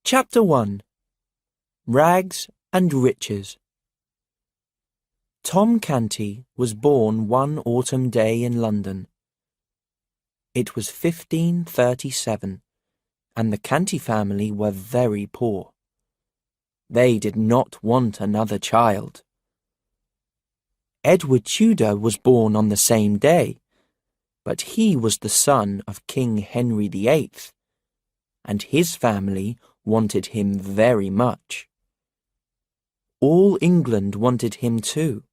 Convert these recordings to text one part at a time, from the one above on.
Chapter 1. Rags and Riches. Tom Canty was born one autumn day in London. It was 1537, and the Canty family were very poor. They did not want another child. Edward Tudor was born on the same day, but he was the son of King Henry VIII, and his family wanted him very much. All England wanted him too.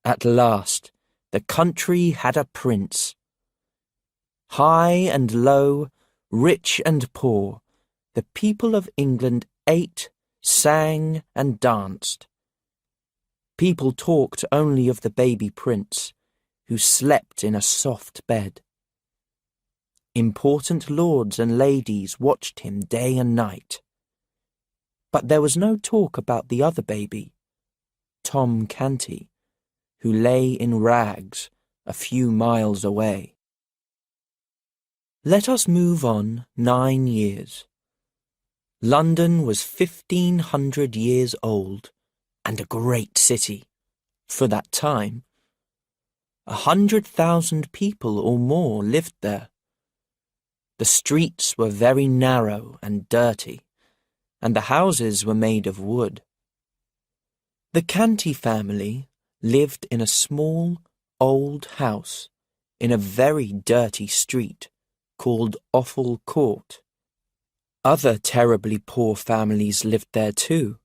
At last, the country had a prince. High and low, rich and poor, the people of England ate, sang, and danced. People talked only of the baby prince, who slept in a soft bed. Important lords and ladies watched him day and night. But there was no talk about the other baby, Tom Canty, who lay in rags a few miles away. Let us move on 9 years. London was 1500 years old and a great city, for that time. 100,000 people or more lived there. The streets were very narrow and dirty, and the houses were made of wood. The Canty family lived in a small, old house in a very dirty street called Offal Court. Other terribly poor families lived there too,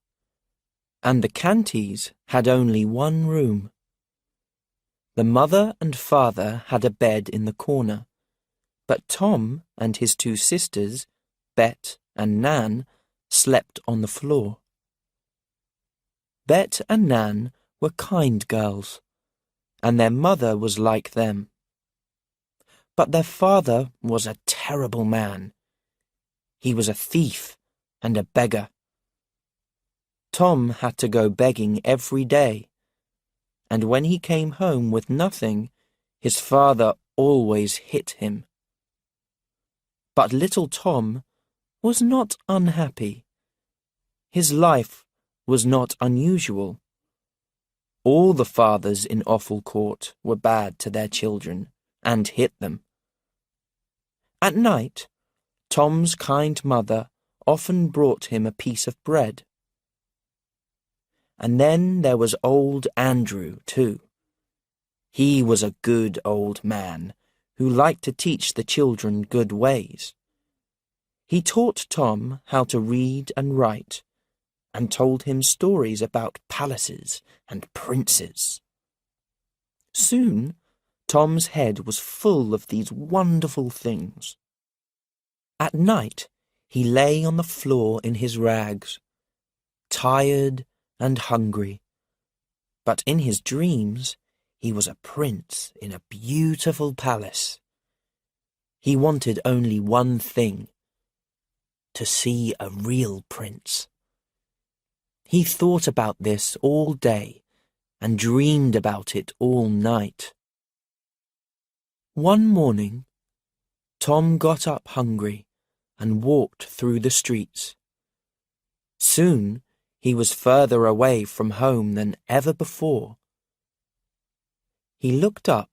and the Cantys had only one room. The mother and father had a bed in the corner, but Tom and his two sisters, Bet and Nan, slept on the floor. Bet and Nan were kind girls, and their mother was like them. But their father was a terrible man. He was a thief and a beggar. Tom had to go begging every day, and when he came home with nothing, his father always hit him. But little Tom was not unhappy. His life was not unusual. All the fathers in Offal Court were bad to their children and hit them. At night, Tom's kind mother often brought him a piece of bread. And then there was old Andrew, too. He was a good old man who liked to teach the children good ways. He taught Tom how to read and write, and told him stories about palaces and princes. Soon, Tom's head was full of these wonderful things. At night, he lay on the floor in his rags, tired and hungry, but in his dreams he was a prince in a beautiful palace. He wanted only one thing: to see a real prince. He thought about this all day and dreamed about it all night. One morning, Tom got up hungry and walked through the streets. Soon, he was further away from home than ever before. He looked up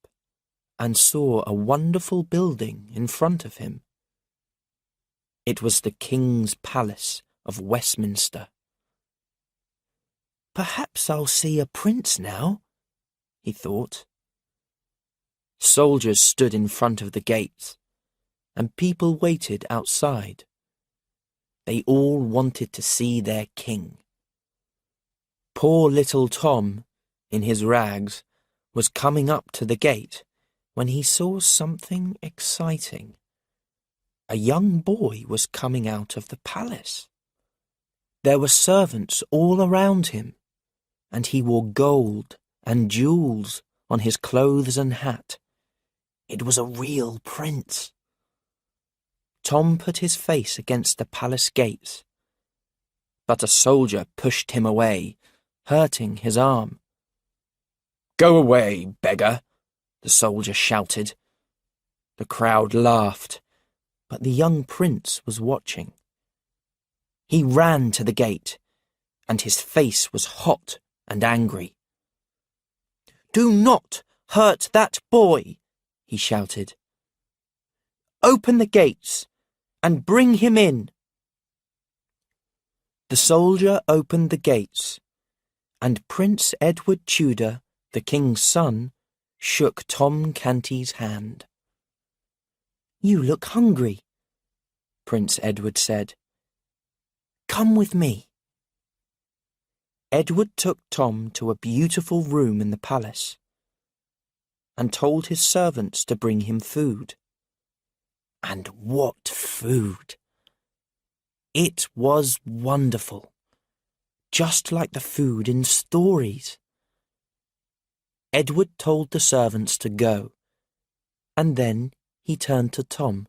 and saw a wonderful building in front of him. It was the King's Palace of Westminster. Perhaps I'll see a prince now, he thought. Soldiers stood in front of the gates, and people waited outside. They all wanted to see their king. Poor little Tom, in his rags, was coming up to the gate when he saw something exciting. A young boy was coming out of the palace. There were servants all around him, and he wore gold and jewels on his clothes and hat. It was a real prince. Tom put his face against the palace gates, but a soldier pushed him away, hurting his arm. "Go away, beggar," the soldier shouted. The crowd laughed, but the young prince was watching. He ran to the gate, and his face was hot and angry. "Do not hurt that boy," he shouted. "Open the gates and bring him in." The soldier opened the gates, and Prince Edward Tudor, the king's son, shook Tom Canty's hand. "You look hungry," Prince Edward said. "Come with me." Edward took Tom to a beautiful room in the palace and told his servants to bring him food. And what food! It was wonderful, just like the food in stories. Edward told the servants to go, and then he turned to Tom.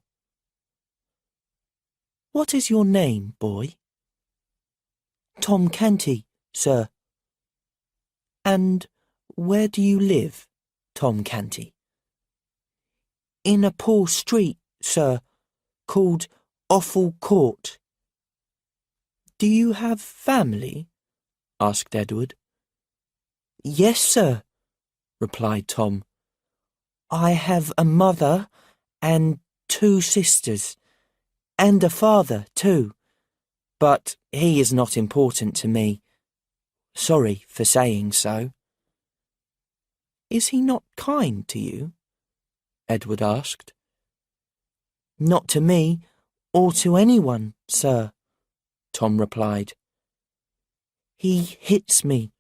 "What is your name, boy?" "Tom Canty, sir." "And where do you live, Tom Canty?" "In a poor street, sir, called Offal Court." "Do you have family?" asked Edward. "Yes, sir," replied Tom. "I have a mother and 2 sisters, and a father too, but he is not important to me. Sorry for saying so." "Is he not kind to you?" Edward asked. "Not to me, or to anyone, sir," Tom replied. "He hits me."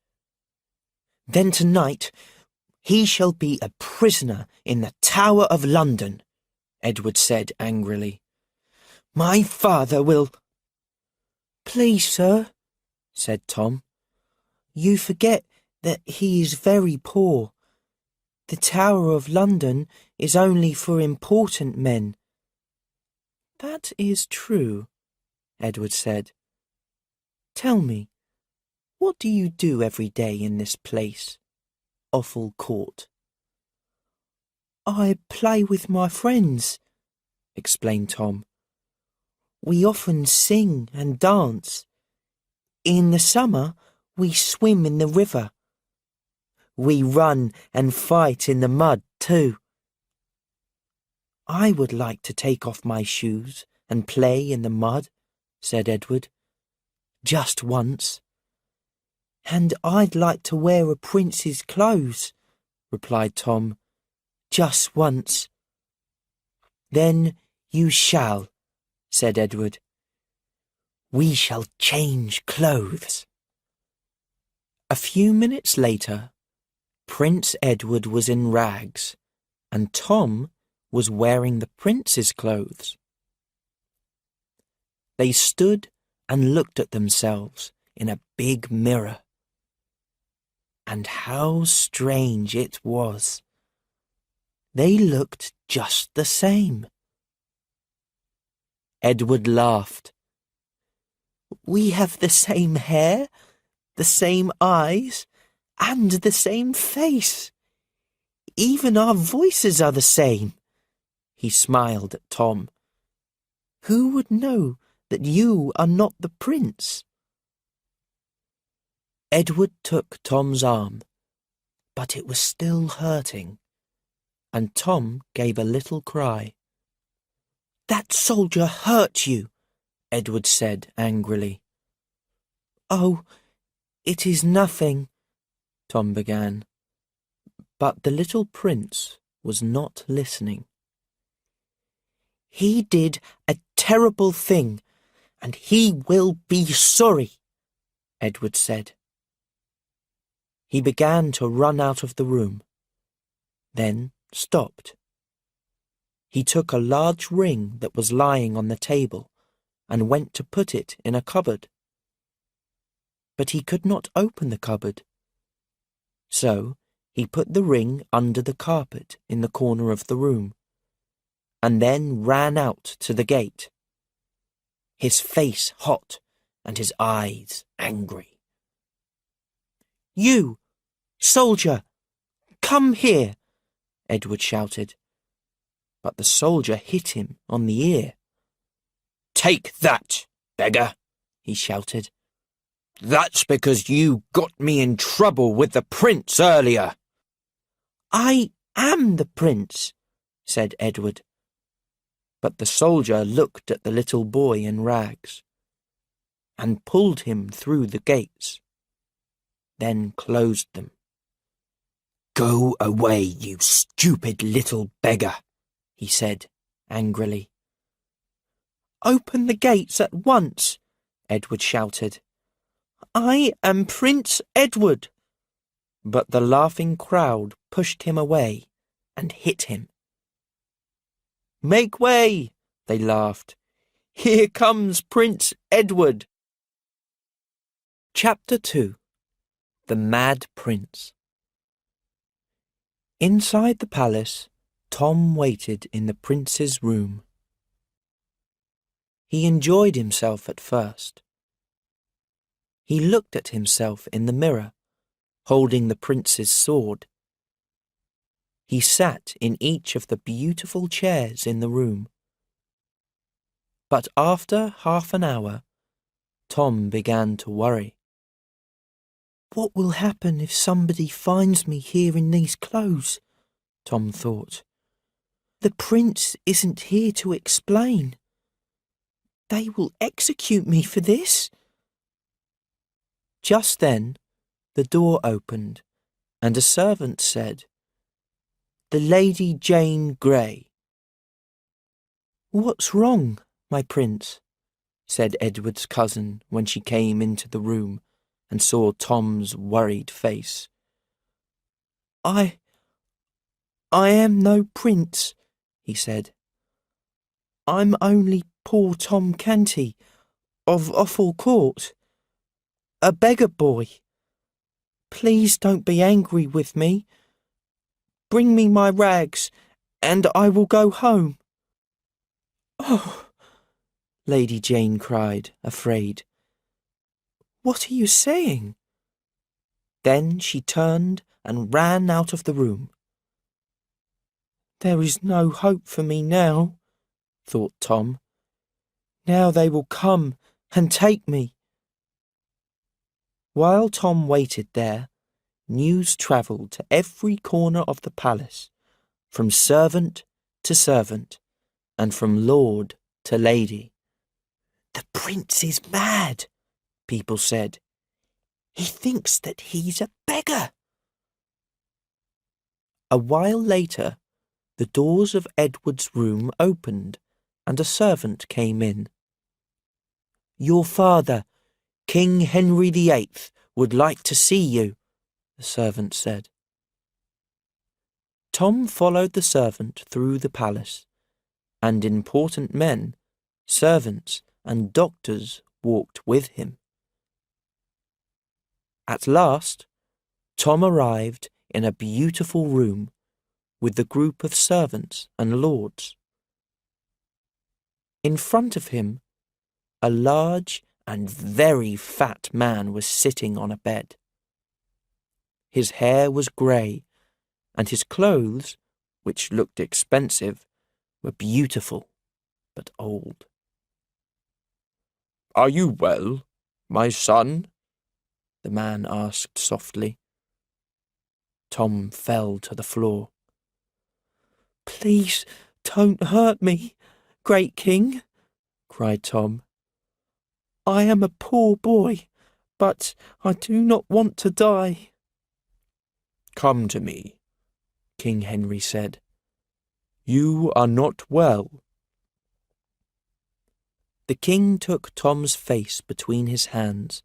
"Then tonight he shall be a prisoner in the Tower of London," Edward said angrily. "My father will—" "Please, sir," said Tom, "you forget that he is very poor. The Tower of London is only for important men." "That is true," Edward said. "Tell me, what do you do every day in this place, Offal Court?" "I play with my friends," explained Tom. "We often sing and dance. In the summer, we swim in the river. We run and fight in the mud too." "I would like to take off my shoes and play in the mud," said Edward. "Just once." "And I'd like to wear a prince's clothes," replied Tom. "Just once." "Then you shall," said Edward. "We shall change clothes." A few minutes later, Prince Edward was in rags, and Tom was wearing the prince's clothes. They stood and looked at themselves in a big mirror. And how strange it was! They looked just the same. Edward laughed. "We have the same hair, the same eyes, and the same face. Even our voices are the same." He smiled at Tom. "Who would know that you are not the prince?" Edward took Tom's arm, but it was still hurting, and Tom gave a little cry. "That soldier hurt you," Edward said angrily. "Oh, it is nothing," Tom began. But the little prince was not listening. "He did a terrible thing, and he will be sorry," Edward said. He began to run out of the room, then stopped. He took a large ring that was lying on the table and went to put it in a cupboard. But he could not open the cupboard. So he put the ring under the carpet in the corner of the room, and then ran out to the gate, his face hot and his eyes angry. "You, soldier, come here," Edward shouted. But the soldier hit him on the ear. "Take that, beggar," he shouted. "That's because you got me in trouble with the prince earlier." "I am the prince," said Edward. But the soldier looked at the little boy in rags and pulled him through the gates, then closed them. "Go away, you stupid little beggar," he said angrily. "Open the gates at once," Edward shouted. "I am Prince Edward." But the laughing crowd pushed him away and hit him. "Make way," they laughed. "Here comes Prince Edward." Chapter 2. The Mad Prince. Inside the palace, Tom waited in the prince's room. He enjoyed himself at first. He looked at himself in the mirror, holding the prince's sword. He sat in each of the beautiful chairs in the room. But after half an hour, Tom began to worry. "What will happen if somebody finds me here in these clothes?" Tom thought. "The prince isn't here to explain. They will execute me for this." Just then, the door opened, and a servant said, "The Lady Jane Grey." "What's wrong, my prince?" said Edward's cousin when she came into the room and saw Tom's worried face. I am no prince," he said. "I'm only poor Tom Canty of Offal Court, a beggar boy. Please don't be angry with me. Bring me my rags, and I will go home." "Oh," Lady Jane cried, afraid. "What are you saying?" Then she turned and ran out of the room. "There is no hope for me now," thought Tom. "Now they will come and take me." While Tom waited there, news travelled to every corner of the palace, from servant to servant, and from lord to lady. "The prince is mad," people said. "He thinks that he's a beggar." A while later, the doors of Edward's room opened, and a servant came in. "Your father, King Henry VIII, would like to see you," the servant said. Tom followed the servant through the palace, and important men, servants, and doctors walked with him. At last, Tom arrived in a beautiful room with the group of servants and lords. In front of him, a large and very fat man was sitting on a bed. His hair was grey, and his clothes, which looked expensive, were beautiful but old. "Are you well, my son?" the man asked softly. Tom fell to the floor. "Please don't hurt me, great king," cried Tom. "I am a poor boy, but I do not want to die." "Come to me," King Henry said. "You are not well." The king took Tom's face between his hands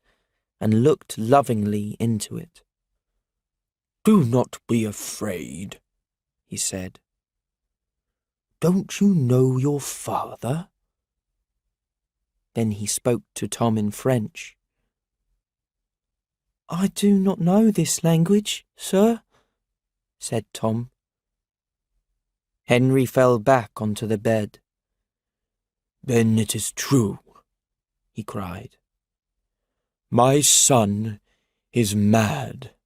and looked lovingly into it. "Do not be afraid," he said. "Don't you know your father?" Then he spoke to Tom in French. "I do not know this language, sir," said Tom. Henry fell back onto the bed. "Then it is true," he cried. "My son is mad."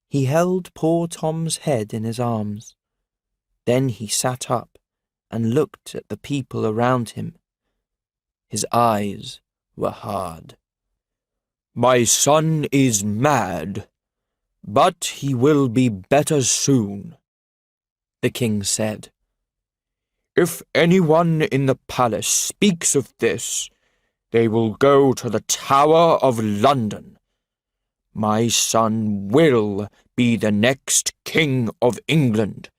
He held poor Tom's head in his arms. Then he sat up and looked at the people around him. His eyes were hard. "My son is mad, but he will be better soon," the king said. "If anyone in the palace speaks of this, they will go to the Tower of London. My son will be the next King of England.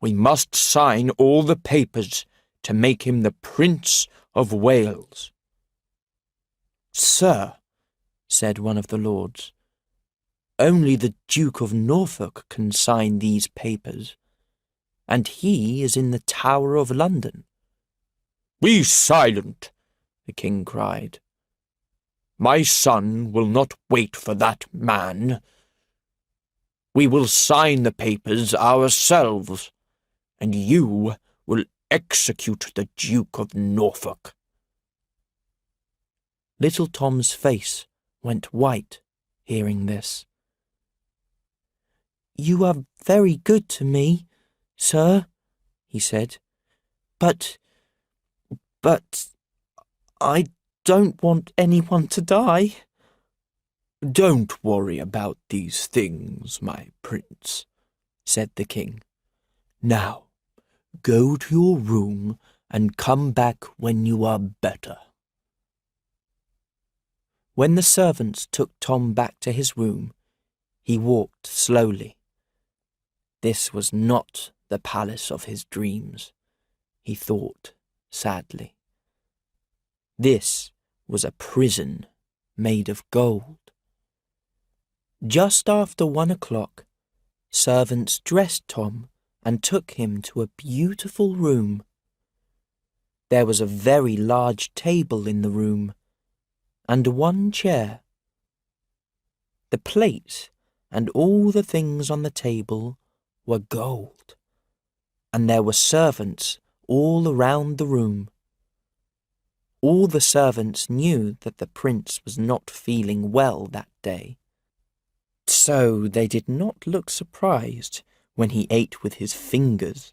We must sign all the papers to make him the Prince of Wales." "Sir," said one of the lords, "only the Duke of Norfolk can sign these papers, and he is in the Tower of London." "Be silent," the king cried. "My son will not wait for that man. We will sign the papers ourselves, and you will execute the Duke of Norfolk." Little Tom's face went white, hearing this. "You are very good to me, sir," he said, but I don't want anyone to die." "Don't worry about these things, my prince," said the king. "Now, go to your room and come back when you are better." When the servants took Tom back to his room, he walked slowly. This was not the palace of his dreams, he thought sadly. This was a prison made of gold. Just after 1 o'clock, servants dressed Tom and took him to a beautiful room. There was a very large table in the room, and one chair. The plates and all the things on the table were gold, and there were servants all around the room. All the servants knew that the prince was not feeling well that day, so they did not look surprised when he ate with his fingers,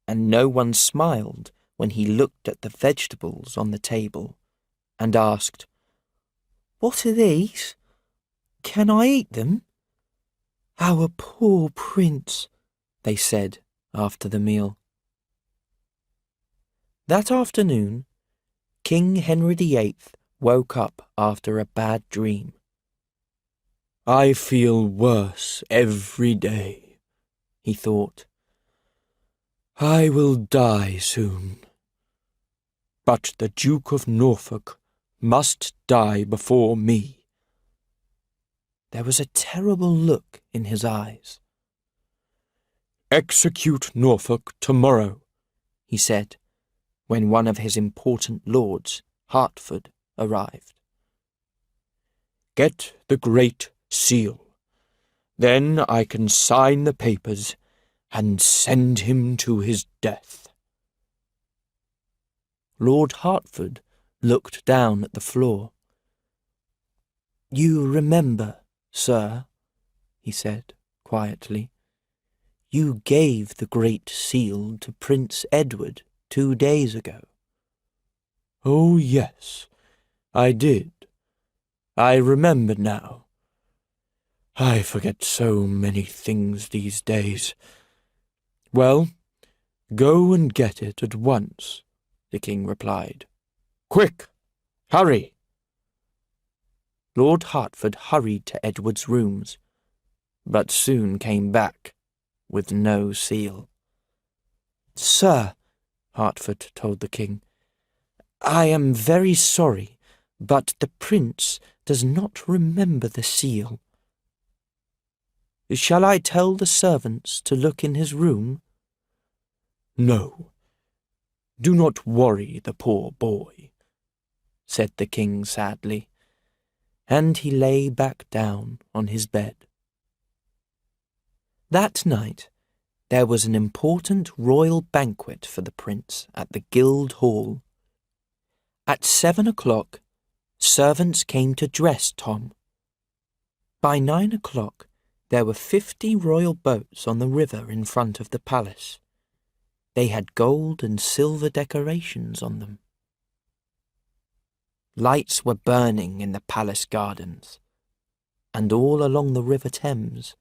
and no one smiled when he looked at the vegetables on the table and asked, "What are these? Can I eat them?" "Our poor prince," they said after the meal. That afternoon, King Henry VIII woke up after a bad dream. "I feel worse every day," he thought. "I will die soon. But the Duke of Norfolk must die before me." There was a terrible look in his eyes. "Execute Norfolk tomorrow," he said, when one of his important lords, Hertford, arrived. "Get the Great Seal. Then I can sign the papers and send him to his death." Lord Hertford looked down at the floor. "You remember, sir," he said quietly, "you gave the Great Seal to Prince Edward 2 days ago." "Oh, yes, I did. I remember now. I forget so many things these days. Well, go and get it at once," the king replied. "Quick, hurry!" Lord Hertford hurried to Edward's rooms, but soon came back with no seal. "Sir," Hertford told the king, "I am very sorry, but the prince does not remember the seal. Shall I tell the servants to look in his room?" "No, do not worry the poor boy," said the king sadly, and he lay back down on his bed. That night, there was an important royal banquet for the prince at the Guildhall. At 7 o'clock, servants came to dress Tom. By 9 o'clock, there were 50 royal boats on the river in front of the palace. They had gold and silver decorations on them. Lights were burning in the palace gardens, and all along the River Thames,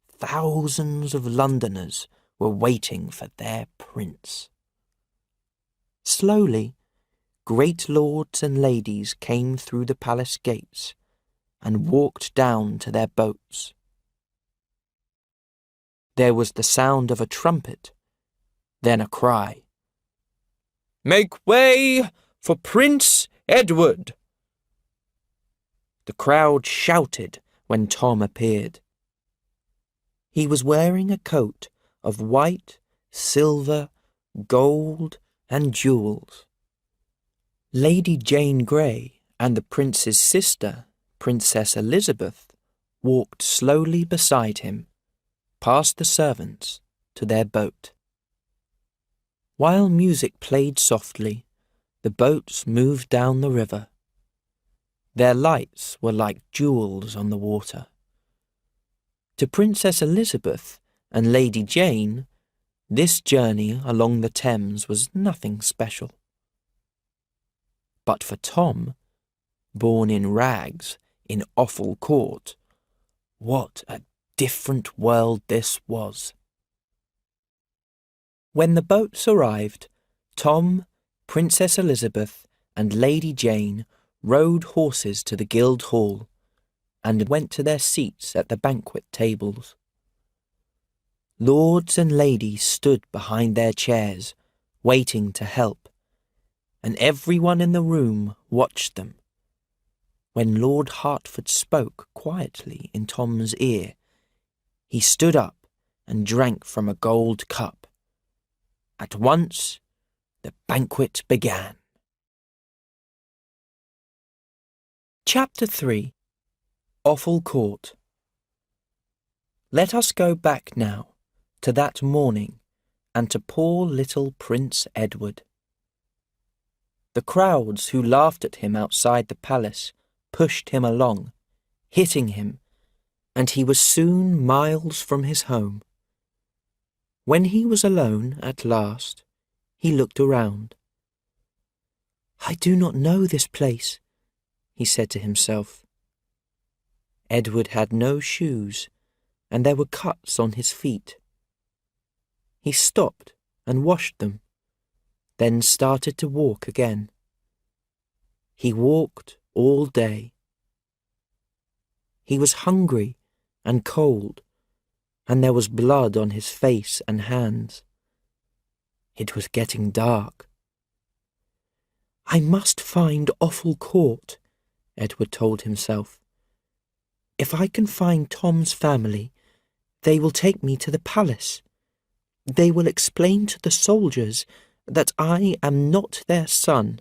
thousands of Londoners were waiting for their prince. Slowly, great lords and ladies came through the palace gates and walked down to their boats. There was the sound of a trumpet, then a cry. "Make way for Prince Edward!" The crowd shouted when Tom appeared. He was wearing a coat of white, silver, gold, and jewels. Lady Jane Grey and the prince's sister, Princess Elizabeth, walked slowly beside him, past the servants, to their boat. While music played softly, the boats moved down the river. Their lights were like jewels on the water. To Princess Elizabeth and Lady Jane, this journey along the Thames was nothing special. But for Tom, born in rags in Offal Court, what a different world this was. When the boats arrived, Tom, Princess Elizabeth, and Lady Jane rode horses to the Guildhall and went to their seats at the banquet tables. Lords and ladies stood behind their chairs, waiting to help, and everyone in the room watched them. When Lord Hertford spoke quietly in Tom's ear, he stood up and drank from a gold cup. At once, the banquet began. Chapter 3. Offal Court. Let us go back now to that morning and to poor little Prince Edward. The crowds who laughed at him outside the palace pushed him along, hitting him, and he was soon miles from his home. When he was alone at last, he looked around. "I do not know this place," he said to himself. Edward had no shoes, and there were cuts on his feet. He stopped and washed them, then started to walk again. He walked all day. He was hungry and cold, and there was blood on his face and hands. It was getting dark. "I must find Offal Court," Edward told himself. "If I can find Tom's family, they will take me to the palace. They will explain to the soldiers that I am not their son.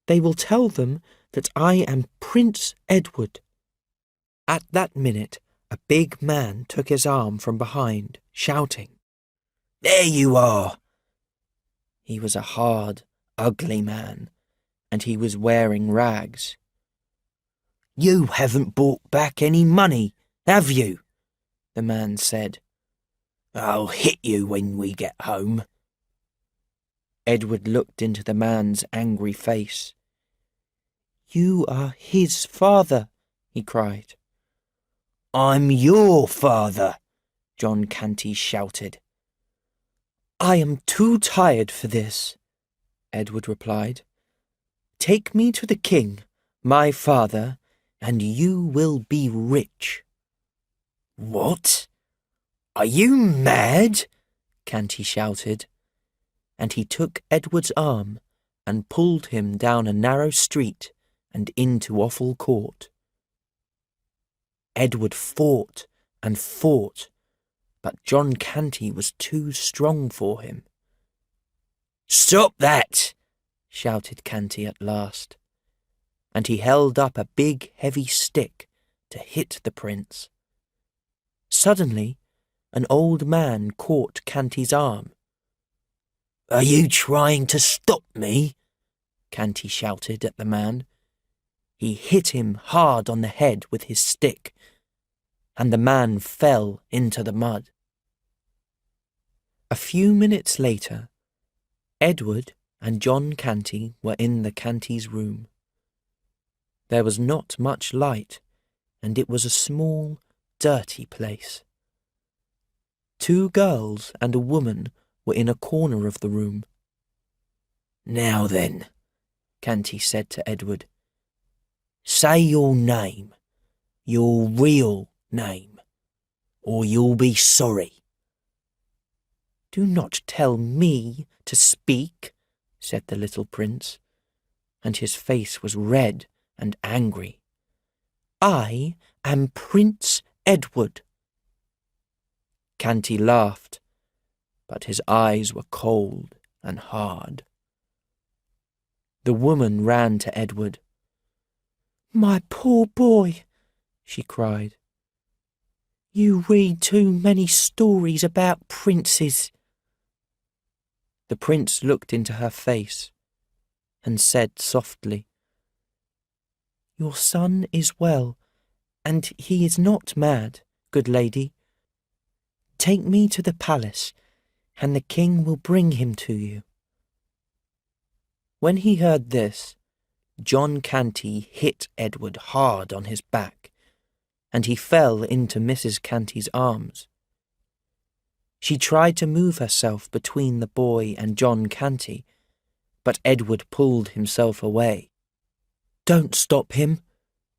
They will tell them that I am Prince Edward." At that minute, a big man took his arm from behind, shouting, "There you are!" He was a hard, ugly man, and he was wearing rags. "You haven't brought back any money, have you?" the man said. "I'll hit you when we get home." Edward looked into the man's angry face. "You are his father," he cried. "I'm your father," John Canty shouted. "I am too tired for this," Edward replied. "Take me to the king, my father, and you will be rich." "What? Are you mad?" Canty shouted, and he took Edward's arm and pulled him down a narrow street and into Offal Court. Edward fought and fought, but John Canty was too strong for him. "Stop that!" shouted Canty at last, and he held up a big heavy stick to hit the prince. Suddenly, an old man caught Canty's arm. "Are you trying to stop me?" Canty shouted at the man. He hit him hard on the head with his stick, and the man fell into the mud. A few minutes later, Edward and John Canty were in the Canty's room. There was not much light, and it was a small, dirty place. 2 girls and a woman were in a corner of the room. "Now then," Canty said to Edward, "say your name, your real name, or you'll be sorry." "Do not tell me to speak," said the little prince, and his face was red and angry. "I am Prince Edward." Canty laughed, but his eyes were cold and hard. The woman ran to Edward. "My poor boy," she cried. "You read too many stories about princes." The prince looked into her face and said softly, "Your son is well, and he is not mad, good lady. Take me to the palace, and the king will bring him to you." When he heard this, John Canty hit Edward hard on his back, and he fell into Mrs. Canty's arms. She tried to move herself between the boy and John Canty, but Edward pulled himself away. "Don't stop him,"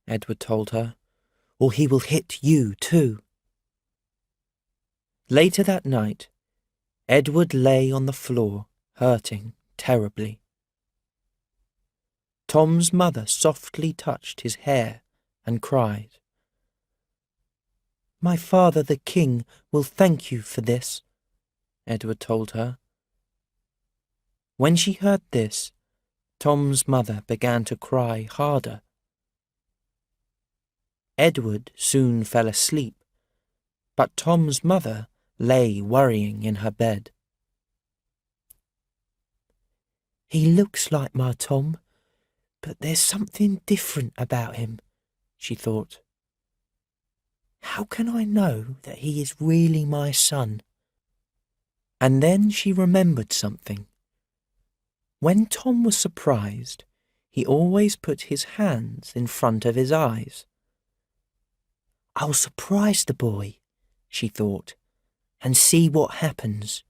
Edward told her, "or he will hit you too." Later that night, Edward lay on the floor, hurting terribly. Tom's mother softly touched his hair and cried. "My father the king will thank you for this," Edward told her. When she heard this, Tom's mother began to cry harder. Edward soon fell asleep, but Tom's mother lay worrying in her bed. "He looks like my Tom, but there's something different about him," she thought. "How can I know that he is really my son?" And then she remembered something. When Tom was surprised, he always put his hands in front of his eyes. "I'll surprise the boy," she thought, "and see what happens."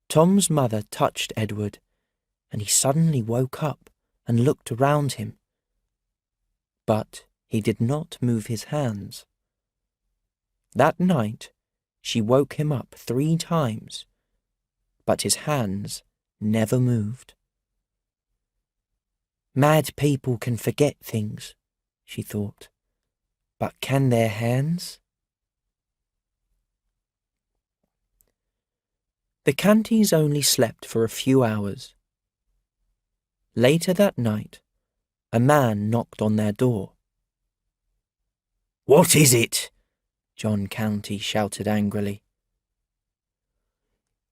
Tom's mother touched Edward, and he suddenly woke up and looked around him. But he did not move his hands. That night, she woke him up 3 times, but his hands never moved. "Mad people can forget things," she thought, "but can their hands?" The Cantys only slept for a few hours. Later that night, a man knocked on their door. "What is it?" John Canty shouted angrily.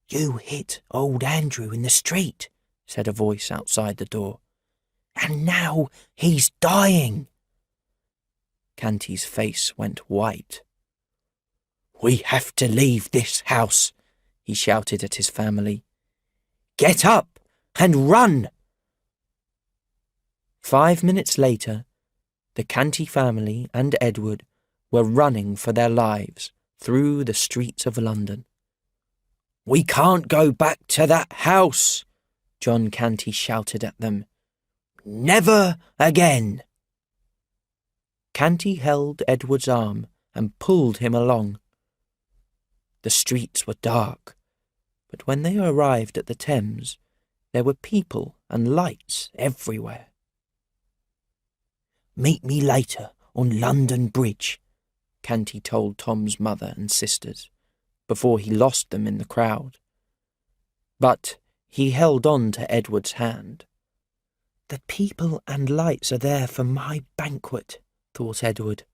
"You hit old Andrew in the street," said a voice outside the door, "and now he's dying." Canty's face went white. "We have to leave this house," he shouted at his family. "Get up and run!" 5 minutes later, the Canty family and Edward were running for their lives through the streets of London. "We can't go back to that house," John Canty shouted at them. "Never again!" Canty held Edward's arm and pulled him along. The streets were dark, but when they arrived at the Thames, there were people and lights everywhere. "Meet me later on London Bridge," Canty told Tom's mother and sisters, before he lost them in the crowd. But he held on to Edward's hand. "The people and lights are there for my banquet," thought Edward.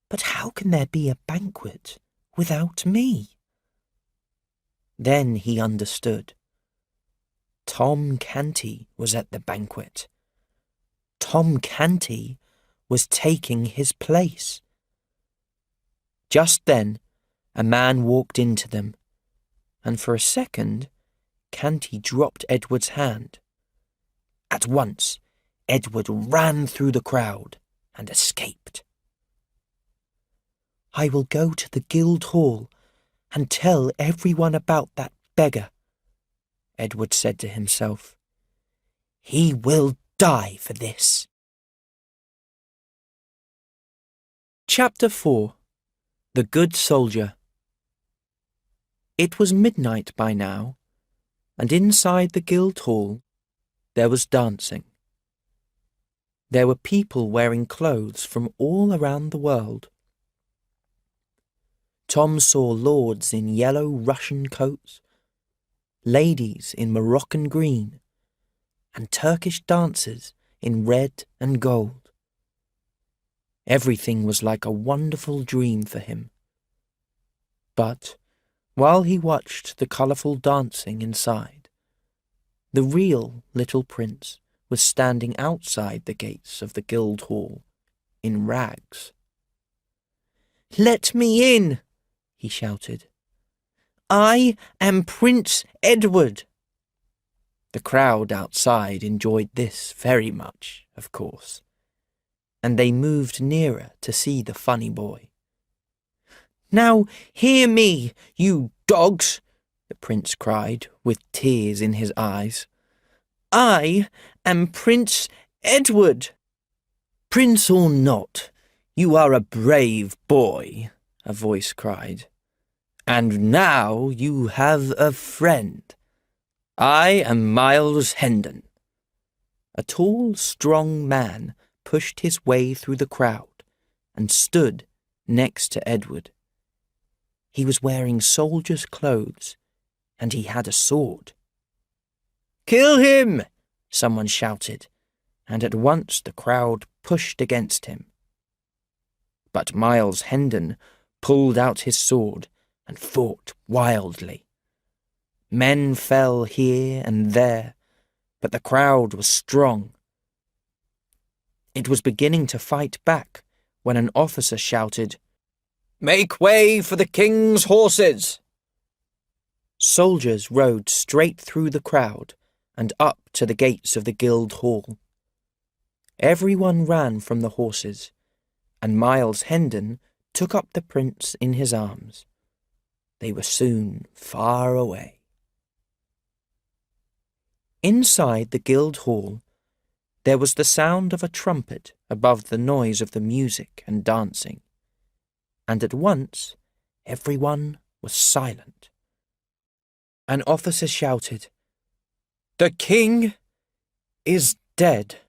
"But how can there be a banquet without me?" Then he understood. Tom Canty was at the banquet. Tom Canty was taking his place. Just then, a man walked into them, and for a second, Canty dropped Edward's hand. At once, Edward ran through the crowd and escaped. "I will go to the Guildhall and tell everyone about that beggar," Edward said to himself. "He will die for this." Chapter 4. The Good Soldier. It was midnight by now, and inside the Guildhall there was dancing. There were people wearing clothes from all around the world. Tom saw lords in yellow Russian coats, ladies in Moroccan green, and Turkish dancers in red and gold. Everything was like a wonderful dream for him. But while he watched the colourful dancing inside, the real little prince was standing outside the gates of the Guildhall in rags. "Let me in!" he shouted. "I am Prince Edward." The crowd outside enjoyed this very much, of course, and they moved nearer to see the funny boy. "Now hear me, you dogs," the prince cried, with tears in his eyes. "I am Prince Edward." "Prince or not, you are a brave boy," a voice cried. "And now you have a friend. I am Miles Hendon." A tall, strong man pushed his way through the crowd and stood next to Edward. He was wearing soldier's clothes, and he had a sword. "Kill him!" someone shouted, and at once the crowd pushed against him. But Miles Hendon pulled out his sword and fought wildly. Men fell here and there, but the crowd was strong. It was beginning to fight back when an officer shouted, "Make way for the king's horses!" Soldiers rode straight through the crowd and up to the gates of the Guildhall. Everyone ran from the horses, and Miles Hendon took up the prince in his arms. They were soon far away. Inside the Guildhall, there was the sound of a trumpet above the noise of the music and dancing, and at once everyone was silent. An officer shouted, "The king is dead."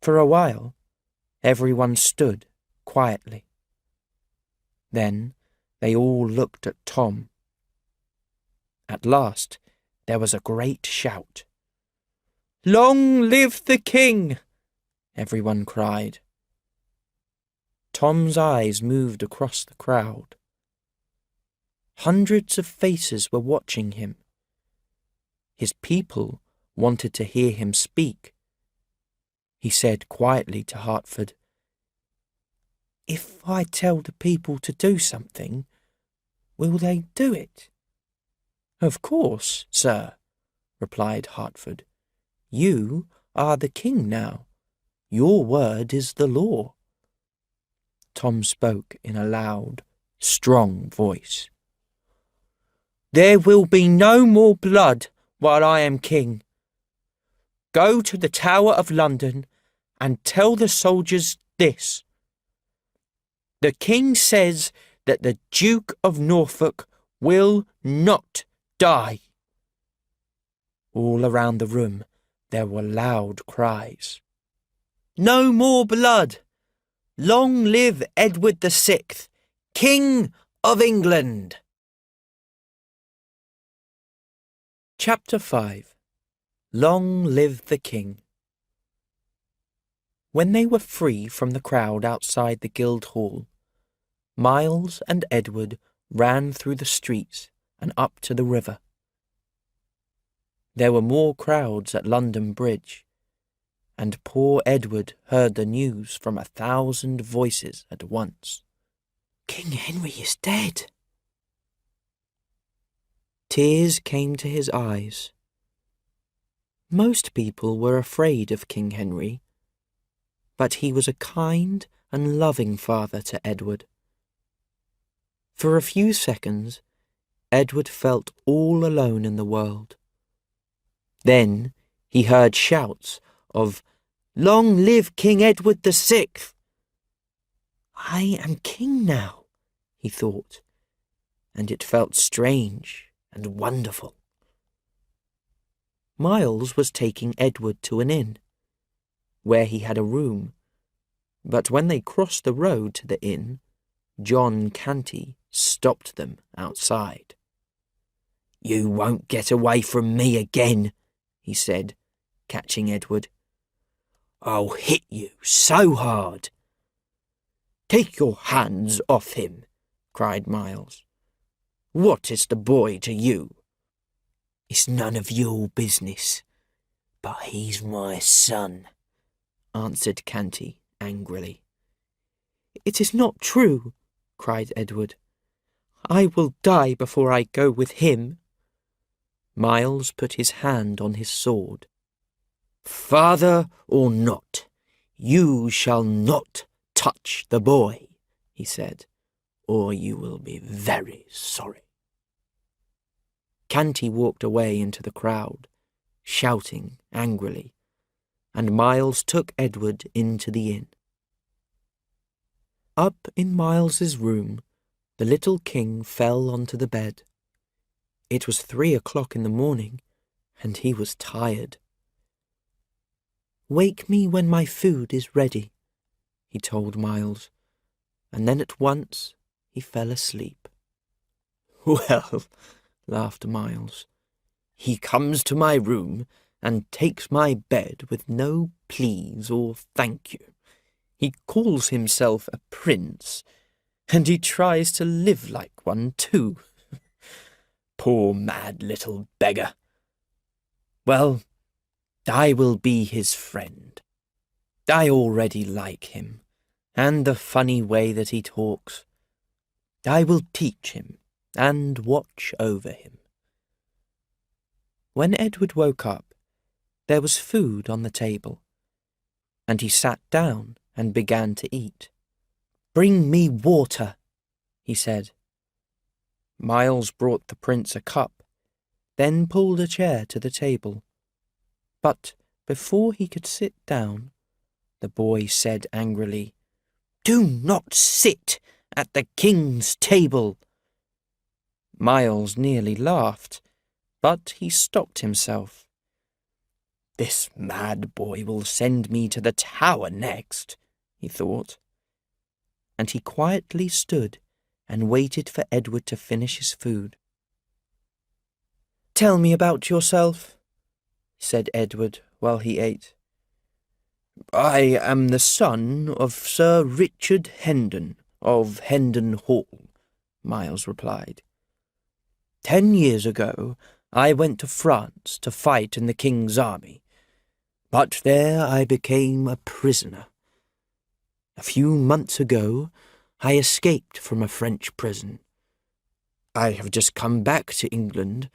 For a while, everyone stood quietly. Then they all looked at Tom. At last, there was a great shout. "Long live the king!" everyone cried. Tom's eyes moved across the crowd. Hundreds of faces were watching him. His people wanted to hear him speak. He said quietly to Hertford, "If I tell the people to do something, will they do it?" "Of course, sir," replied Hertford. "You are the king now. Your word is the law." Tom spoke in a loud, strong voice. "There will be no more blood while I am king. Go to the Tower of London and tell the soldiers this. The king says that the Duke of Norfolk will not die." All around the room there were loud cries. "No more blood! Long live Edward VI, King of England!" Chapter 5. Long live the king! When they were free from the crowd outside the Guildhall, Miles and Edward ran through the streets and up to the river. There were more crowds at London Bridge, and poor Edward heard the news from 1,000 voices at once. "King Henry is dead." Tears came to his eyes. Most people were afraid of King Henry, but he was a kind and loving father to Edward. For a few seconds, Edward felt all alone in the world. Then he heard shouts of, "Long live King Edward the Sixth!" "I am king now," he thought, and it felt strange and wonderful. Miles was taking Edward to an inn, where he had a room, but when they crossed the road to the inn, John Canty stopped them outside. "You won't get away from me again," he said, catching Edward. "I'll hit you so hard." "Take your hands off him," cried Miles. "What is the boy to you?" "It's none of your business, but he's my son," answered Canty angrily. "It is not true," cried Edward. "I will die before I go with him." Miles put his hand on his sword. "Father or not, you shall not touch the boy," he said, "or you will be very sorry." Canty walked away into the crowd, shouting angrily, and Miles took Edward into the inn. Up in Miles's room, the little king fell onto the bed. It was 3 o'clock in the morning, and he was tired. "Wake me when my food is ready," he told Miles, and then at once he fell asleep. "Well," laughed Miles, "he comes to my room and takes my bed with no please or thank you. He calls himself a prince, and he tries to live like one too. Poor mad little beggar. Well, I will be his friend. I already like him, and the funny way that he talks. I will teach him and watch over him." When Edward woke up, there was food on the table, and he sat down and began to eat. "Bring me water," he said. Miles brought the prince a cup, then pulled a chair to the table. But before he could sit down, the boy said angrily, "Do not sit at the king's table." Miles nearly laughed, but he stopped himself. "This mad boy will send me to the tower next," he thought. And he quietly stood and waited for Edward to finish his food. "Tell me about yourself," said Edward while he ate. "I am the son of Sir Richard Hendon of Hendon Hall," Miles replied. 10 years ago, I went to France to fight in the king's army, but there I became a prisoner. A few months ago, I escaped from a French prison. I have just come back to England,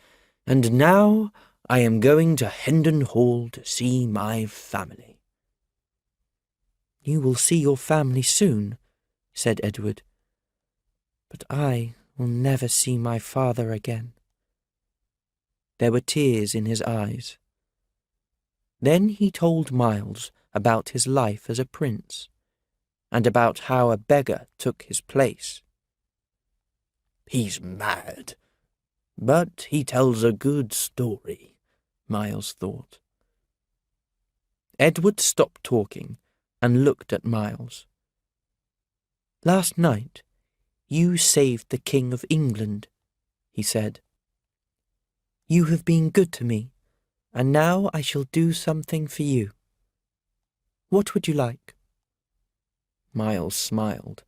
and now I am going to Hendon Hall to see my family." "You will see your family soon," said Edward. "But I will never see my father again." There were tears in his eyes. Then he told Miles about his life as a prince, and about how a beggar took his place. "He's mad, but he tells a good story," Miles thought. Edward stopped talking and looked at Miles. "Last night, you saved the King of England," he said. "You have been good to me, and now I shall do something for you. What would you like?" Miles smiled.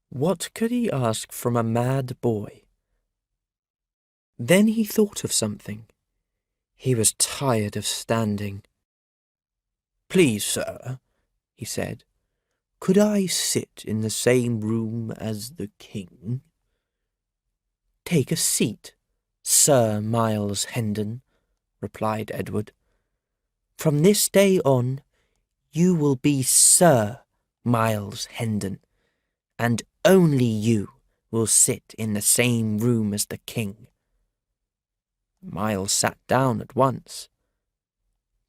What could he ask from a mad boy? Then he thought of something. He was tired of standing. "Please, sir," he said, "could I sit in the same room as the king?" "Take a seat, Sir Miles Hendon," replied Edward. From this day on, you will be Sir Miles Hendon, and only you will sit in the same room as the king." Miles sat down at once.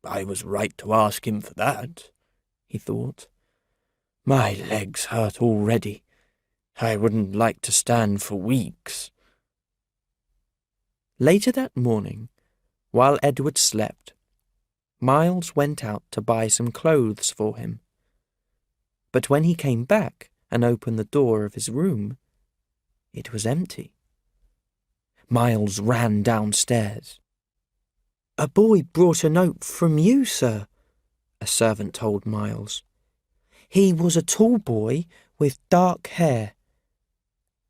"I was right to ask him for that," he thought. "My legs hurt already. I wouldn't like to stand for weeks." Later that morning, while Edward slept, Miles went out to buy some clothes for him. But when he came back and opened the door of his room, it was empty. Miles ran downstairs. "A boy brought a note from you, sir," a servant told Miles. "He was a tall boy with dark hair,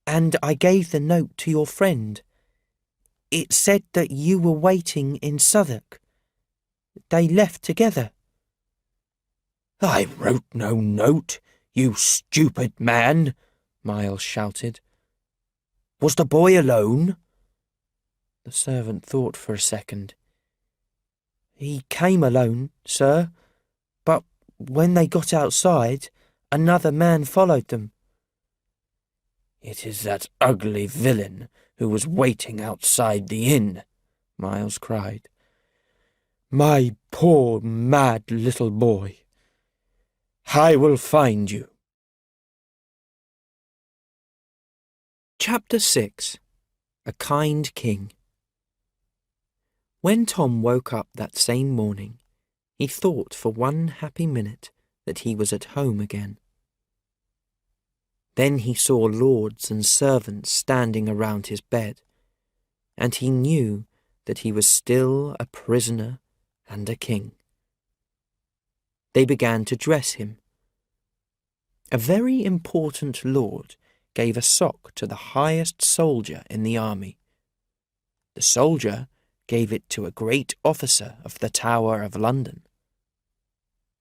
and I gave the note to your friend. It said that you were waiting in Southwark. They left together." "I wrote no note, you stupid man," Miles shouted. "Was the boy alone?" The servant thought for a second. "He came alone, sir, but when they got outside, another man followed them." "It is that ugly villain who was waiting outside the inn," Miles cried. "My poor mad little boy. I will find you." Chapter 6. A Kind King. When Tom woke up that same morning, he thought for one happy minute that he was at home again. Then he saw lords and servants standing around his bed, and he knew that he was still a prisoner and a king. They began to dress him. A very important lord gave a sock to the highest soldier in the army. The soldier gave it to a great officer of the Tower of London.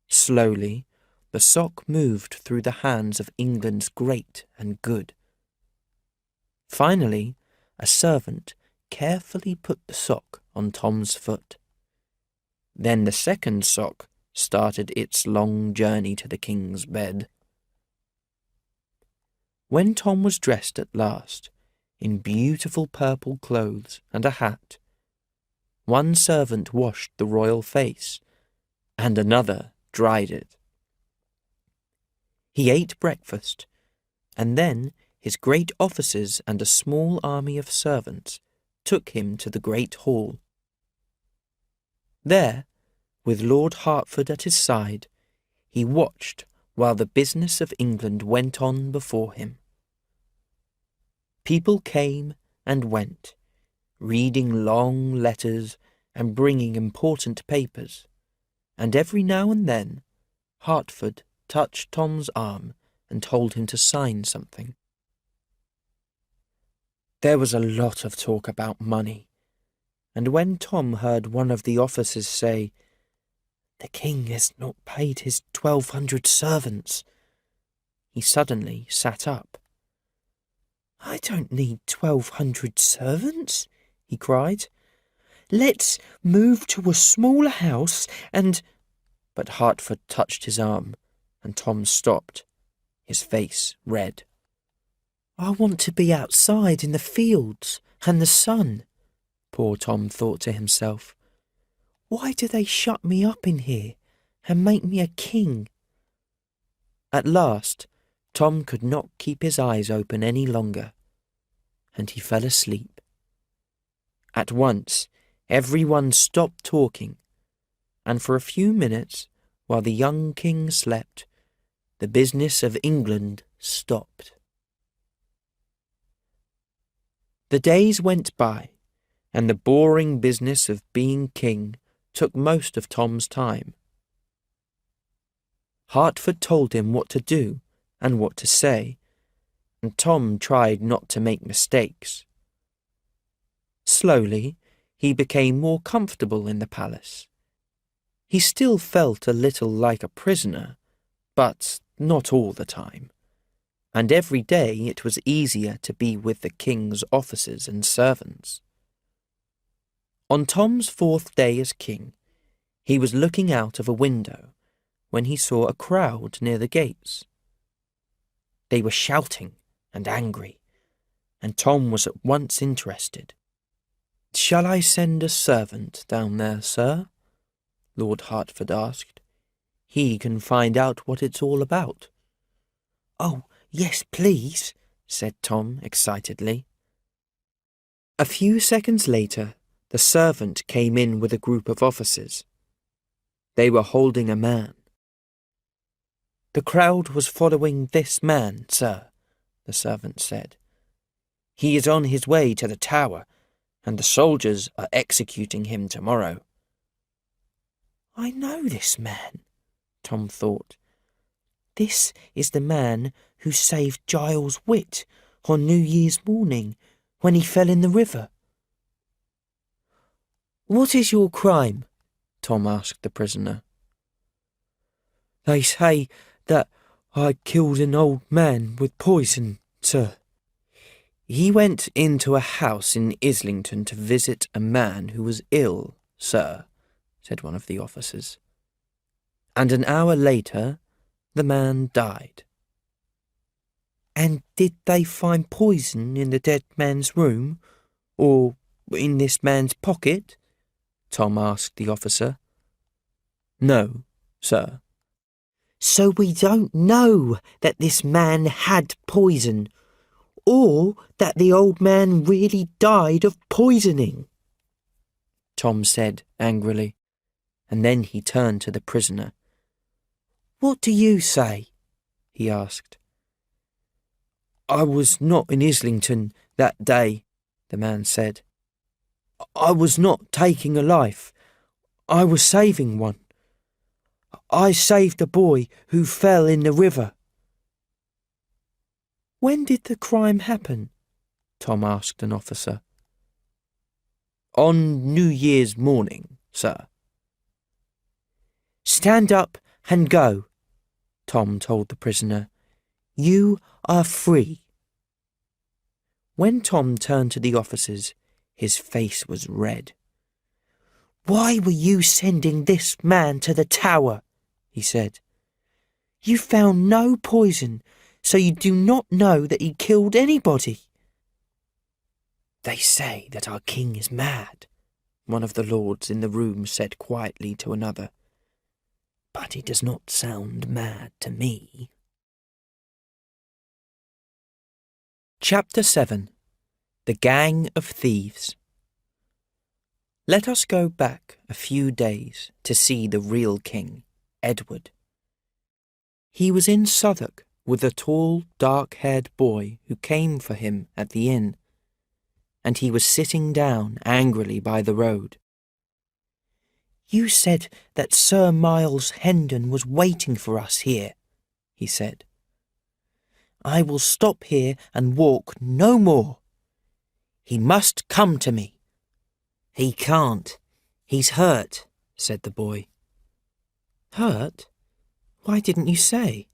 Slowly, the sock moved through the hands of England's great and good. Finally, a servant carefully put the sock on Tom's foot. Then the second sock started its long journey to the king's bed. When Tom was dressed at last, in beautiful purple clothes and a hat, one servant washed the royal face, and another dried it. He ate breakfast, and then his great officers and a small army of servants took him to the great hall. There, with Lord Hertford at his side, he watched while the business of England went on before him. People came and went, reading long letters and bringing important papers, and every now and then Hertford touched Tom's arm and told him to sign something. There was a lot of talk about money, and when Tom heard one of the officers say, "The king has not paid his 1,200 servants," he suddenly sat up. "I don't need 1,200 servants," he cried. "Let's move to a smaller house and—" But Hertford touched his arm, and Tom stopped, his face red. "I want to be outside in the fields and the sun," poor Tom thought to himself. "Why do they shut me up in here and make me a king?" At last, Tom could not keep his eyes open any longer, and he fell asleep. At once, everyone stopped talking, and for a few minutes, while the young king slept, the business of England stopped. The days went by, and the boring business of being king took most of Tom's time. Hertford told him what to do and what to say, and Tom tried not to make mistakes. Slowly, he became more comfortable in the palace. He still felt a little like a prisoner, but not all the time, and every day it was easier to be with the king's officers and servants. On Tom's 4th day as king, He was looking out of a window when he saw a crowd near the gates. They were shouting and angry, and Tom was at once interested. "Shall I send a servant down there, sir?" Lord Hertford asked. "He can find out what it's all about." "Oh, yes, please," said Tom excitedly. A few seconds later, the servant came in with a group of officers. They were holding a man. "The crowd was following this man, sir," the servant said. "He is on his way to the tower, and the soldiers are executing him tomorrow." "I know this man," Tom thought. "This is the man who saved Giles Witt on New Year's morning when he fell in the river." "What is your crime?" Tom asked the prisoner. "They say that I killed an old man with poison, sir." "He went into a house in Islington to visit a man who was ill, sir," said one of the officers. "And an hour later, the man died." "And did they find poison in the dead man's room, or in this man's pocket?" Tom asked the officer. "No, sir." "So we don't know that this man had poison, or that the old man really died of poisoning," Tom said angrily, and then he turned to the prisoner. "What do you say?" he asked. "I was not in Islington that day," the man said. "I was not taking a life. I was saving one. I saved a boy who fell in the river." "When did the crime happen?" Tom asked an officer. "On New Year's morning, sir." "Stand up and go," Tom told the prisoner. "You are free." When Tom turned to the officers, his face was red. "Why were you sending this man to the tower?" he said. "You found no poison, so you do not know that he killed anybody." "They say that our king is mad," one of the lords in the room said quietly to another. "But he does not sound mad to me." Chapter 7. The Gang of Thieves. Let us go back a few days to see the real king, Edward. He was in Southwark with a tall, dark-haired boy who came for him at the inn, and he was sitting down angrily by the road. "You said that Sir Miles Hendon was waiting for us here," he said. "I will stop here and walk no more. He must come to me." "He can't. He's hurt," said the boy. "Hurt? Why didn't you say?"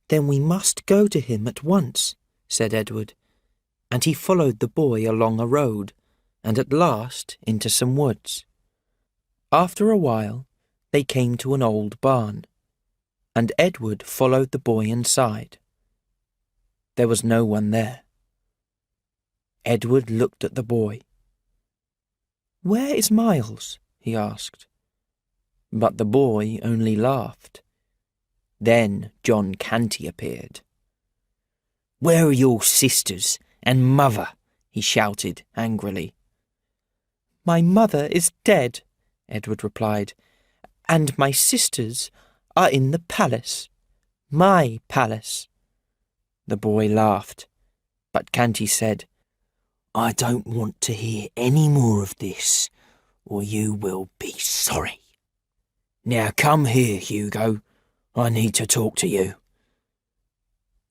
"Then we must go to him at once," said Edward, and he followed the boy along a road, and at last into some woods. After a while, they came to an old barn, and Edward followed the boy inside. There was no one there. Edward looked at the boy. "Where is Miles?" he asked. But the boy only laughed. Then John Canty appeared. "Where are your sisters and mother?" he shouted angrily. "My mother is dead," Edward replied, "and my sisters are in the palace. My palace." The boy laughed, but Canty said, "I don't want to hear any more of this, or you will be sorry. Now come here, Hugo. I need to talk to you."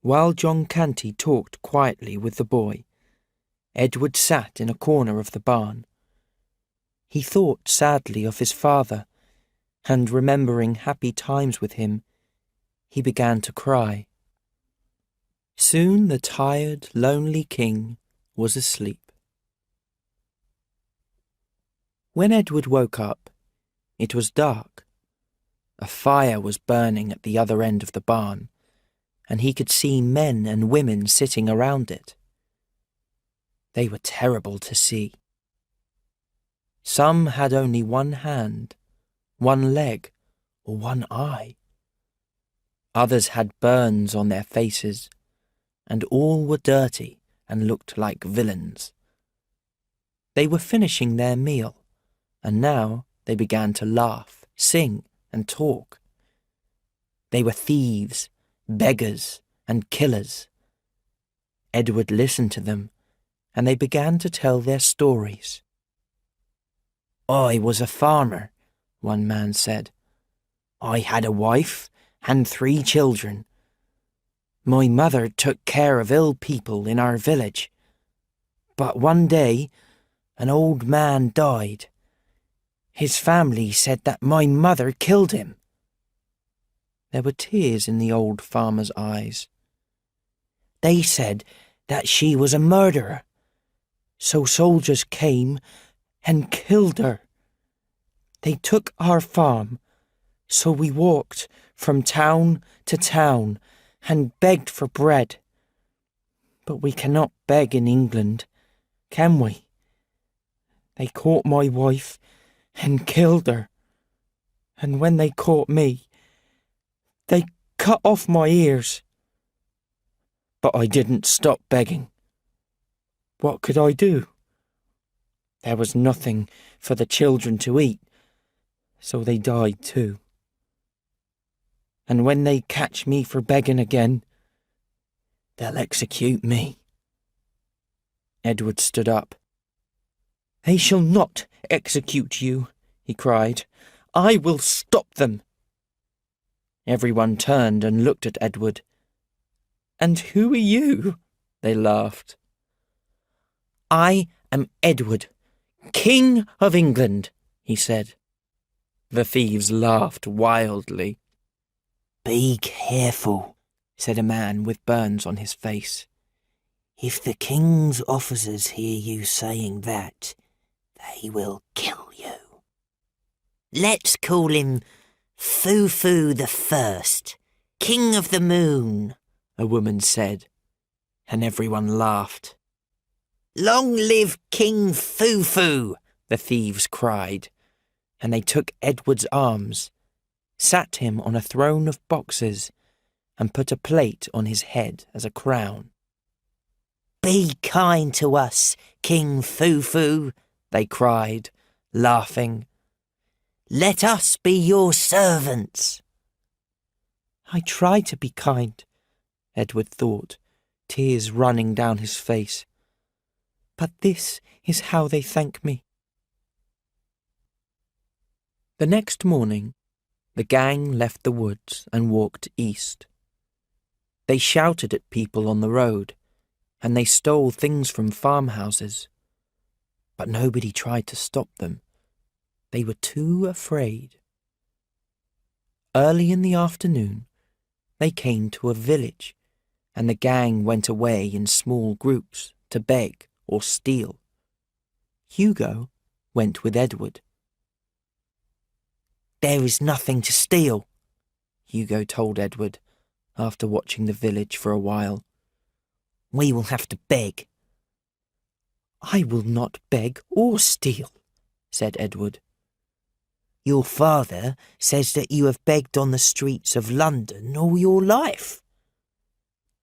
While John Canty talked quietly with the boy, Edward sat in a corner of the barn. He thought sadly of his father, and remembering happy times with him, he began to cry. Soon the tired, lonely king was asleep. When Edward woke up, It was dark. A fire was burning at the other end of the barn, and he could see men and women sitting around it. They were terrible to see. Some had only one hand, one leg, or one eye. Others had burns on their faces, and all were dirty and looked like villains. They were finishing their meal, and now they began to laugh, sing, and talk. They were thieves, beggars, and killers. Edward listened to them, and they began to tell their stories. "I was a farmer," one man said. "I had a wife and 3 children. My mother took care of ill people in our village. But one day, an old man died. His family said that my mother killed him." There were tears in the old farmer's eyes. "They said that she was a murderer, so soldiers came and killed her. They took our farm, so we walked from town to town and begged for bread. But we cannot beg in England, can we? They caught my wife and killed her, and when they caught me, they cut off my ears. But I didn't stop begging. What could I do? There was nothing for the children to eat, so they died too. And when they catch me for begging again, they'll execute me." Edward stood up. "They shall not execute you," he cried. "I will stop them." Everyone turned and looked at Edward. "And who are you?" they laughed. "I am Edward, King of England," he said. The thieves laughed wildly. "Be careful," said a man with burns on his face. "If the king's officers hear you saying that, they will kill you." "Let's call him Foo-Foo the First, King of the Moon," a woman said, and everyone laughed. "Long live King Foo-Foo," the thieves cried, and they took Edward's arms, sat him on a throne of boxes, and put a plate on his head as a crown. "Be kind to us, King Foo-Foo," they cried, laughing. "Let us be your servants." "I try to be kind," Edward thought, tears running down his face. "But this is how they thank me." The next morning, the gang left the woods and walked east. They shouted at people on the road, and they stole things from farmhouses. But nobody tried to stop them. They were too afraid. Early in the afternoon, they came to a village, and the gang went away in small groups to beg or steal. Hugo went with Edward. "There is nothing to steal," Hugo told Edward, after watching the village for a while. "We will have to beg." "I will not beg or steal," said Edward. "Your father says that you have begged on the streets of London all your life."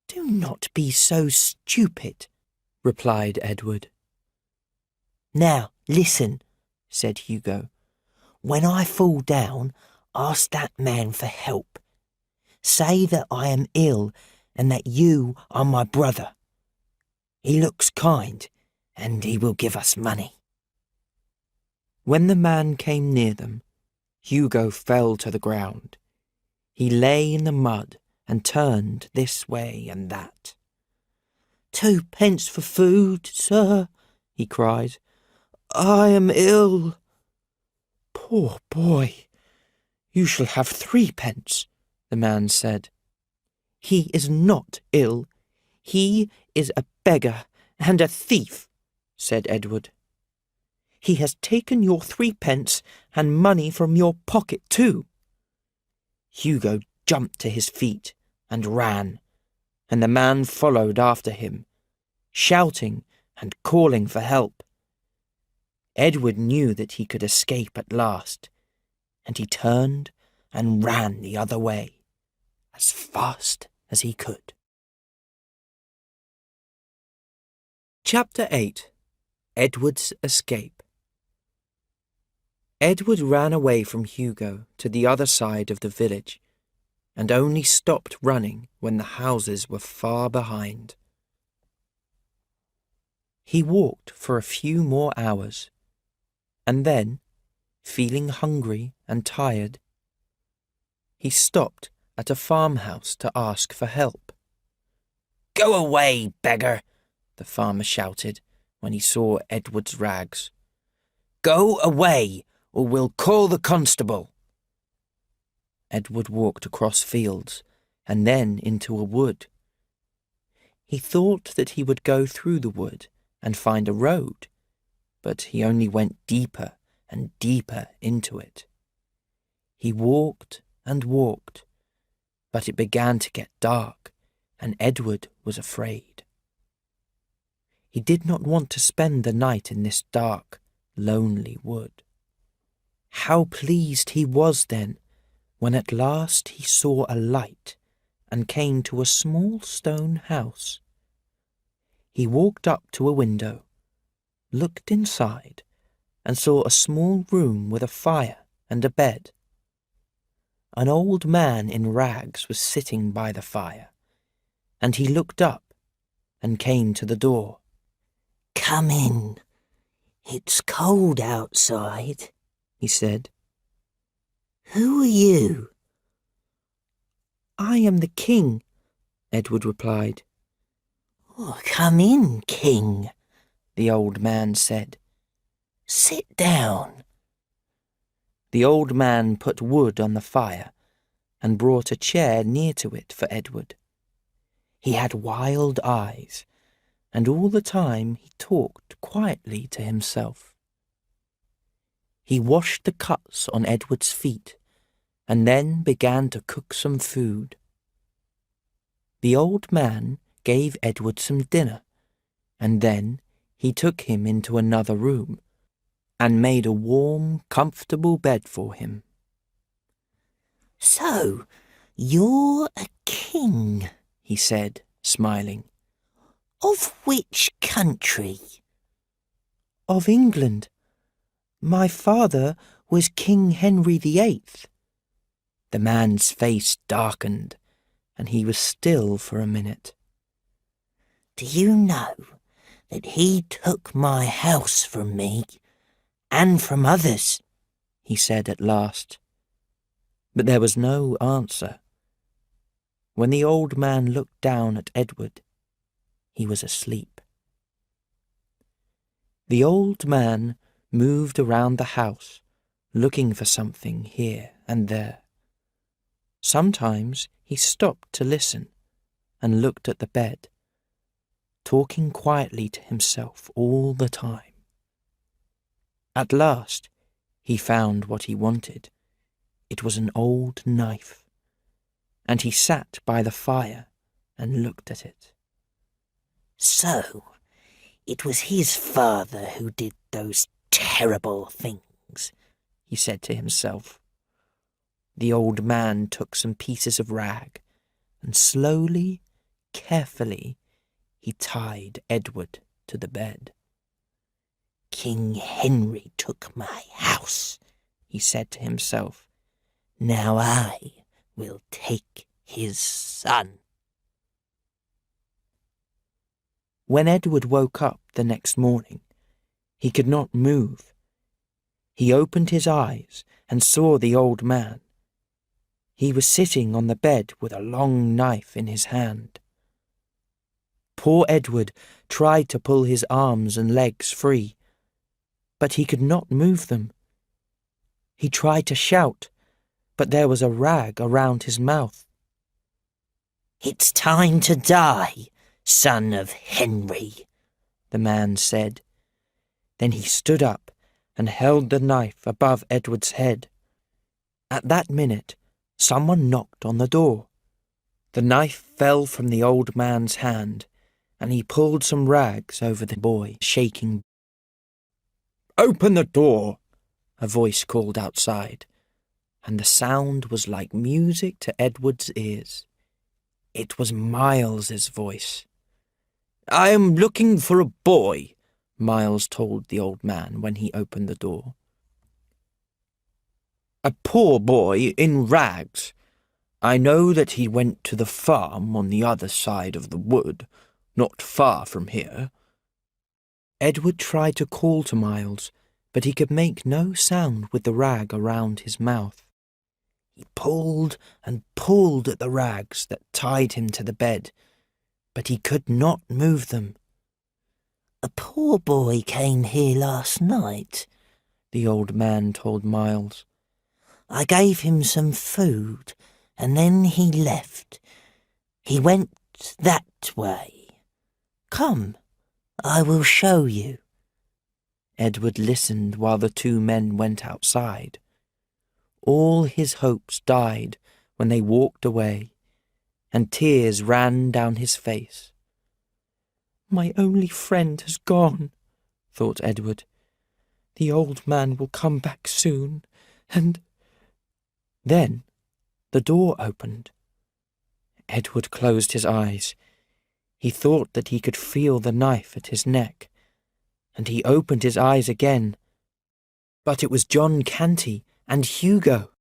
"Do not be so stupid," replied Edward. "Now, listen," said Hugo. "When I fall down, ask that man for help. Say that I am ill and that you are my brother. He looks kind, and he will give us money." When the man came near them, Hugo fell to the ground. He lay in the mud and turned this way and that. "2 pence for food, sir," he cried. "I am ill." "Poor boy, you shall have 3 pence," the man said. "He is not ill. He is a beggar and a thief," said Edward. He has taken your 3p and money from your pocket too." Hugo jumped to his feet and ran, and the man followed after him, shouting and calling for help. Edward knew that he could escape at last, and he turned and ran the other way, as fast as he could. Chapter 8. Edward's Escape. Edward ran away from Hugo to the other side of the village, and only stopped running when the houses were far behind. He walked for a few more hours, and then, feeling hungry and tired, he stopped at a farmhouse to ask for help. "Go away, beggar!" the farmer shouted when he saw Edward's rags. "Go away, or we'll call the constable." Edward walked across fields and then into a wood. He thought that he would go through the wood and find a road, but he only went deeper and deeper into it. He walked and walked, but it began to get dark, and Edward was afraid. He did not want to spend the night in this dark, lonely wood. How pleased he was then, when at last he saw a light and came to a small stone house. He walked up to a window, looked inside, and saw a small room with a fire and a bed. An old man in rags was sitting by the fire, and he looked up and came to the door. "Come in. It's cold outside," he said. "Who are you?" "I am the king," Edward replied. "Oh, come in, king," the old man said. "Sit down." The old man put wood on the fire and brought a chair near to it for Edward. He had wild eyes, and all the time he talked quietly to himself. He washed the cuts on Edward's feet and then began to cook some food. The old man gave Edward some dinner, and then he took him into another room and made a warm, comfortable bed for him. "So, you're a king," he said, smiling. "Of which country?" "Of England. My father was King Henry VIII. The man's face darkened, and he was still for a minute. "Do you know that he took my house from me, and from others?" he said at last. But there was no answer. When the old man looked down at Edward, he was asleep. The old man moved around the house, looking for something here and there. Sometimes he stopped to listen and looked at the bed, talking quietly to himself all the time. At last, he found what he wanted. It was an old knife, and he sat by the fire and looked at it. "So, it was his father who did those terrible things," he said to himself. The old man took some pieces of rag, and slowly, carefully, he tied Edward to the bed. "King Henry took my house," he said to himself. "Now I will take his son." When Edward woke up the next morning, he could not move. He opened his eyes and saw the old man. He was sitting on the bed with a long knife in his hand. Poor Edward tried to pull his arms and legs free, but he could not move them. He tried to shout, but there was a rag around his mouth. "It's time to die, son of Henry," the man said. Then he stood up and held the knife above Edward's head. At that minute, someone knocked on the door. The knife fell from the old man's hand, and he pulled some rags over the boy, shaking. "Open the door!" a voice called outside, and the sound was like music to Edward's ears. It was Miles's voice. "I am looking for a boy," Miles told the old man when he opened the door. "A poor boy in rags. I know that he went to the farm on the other side of the wood, not far from here." Edward tried to call to Miles, but he could make no sound with the rag around his mouth. He pulled and pulled at the rags that tied him to the bed, but he could not move them. "A poor boy came here last night," the old man told Miles. "I gave him some food, and then he left. He went that way. Come, I will show you." Edward listened while the two men went outside. All his hopes died when they walked away, and tears ran down his face. "My only friend has gone," thought Edward. "The old man will come back soon, and—" Then the door opened. Edward closed his eyes. He thought that he could feel the knife at his neck, and he opened his eyes again. But it was John Canty and Hugo.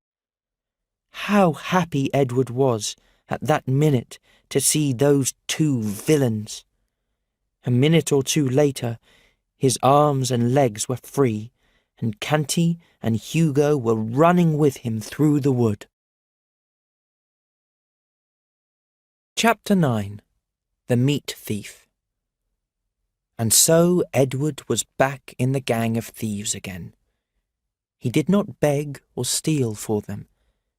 How happy Edward was at that minute to see those two villains. A minute or two later, his arms and legs were free, and Canty and Hugo were running with him through the wood. Chapter 9. The Meat Thief. And so Edward was back in the gang of thieves again. He did not beg or steal for them,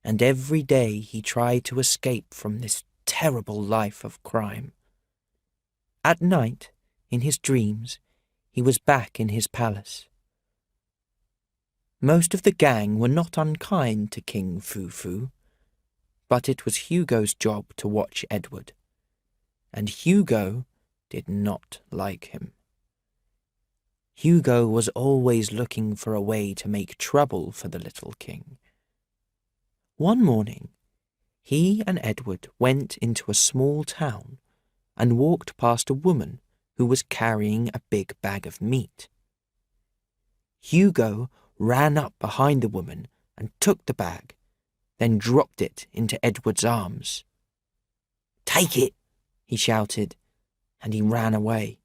and every day he tried to escape from this terrible life of crime. At night, in his dreams, he was back in his palace. Most of the gang were not unkind to King Foo-Foo, but it was Hugo's job to watch Edward, and Hugo did not like him. Hugo was always looking for a way to make trouble for the little king. One morning, he and Edward went into a small town and walked past a woman who was carrying a big bag of meat. Hugo ran up behind the woman and took the bag, then dropped it into Edward's arms. "Take it," he shouted, and he ran away.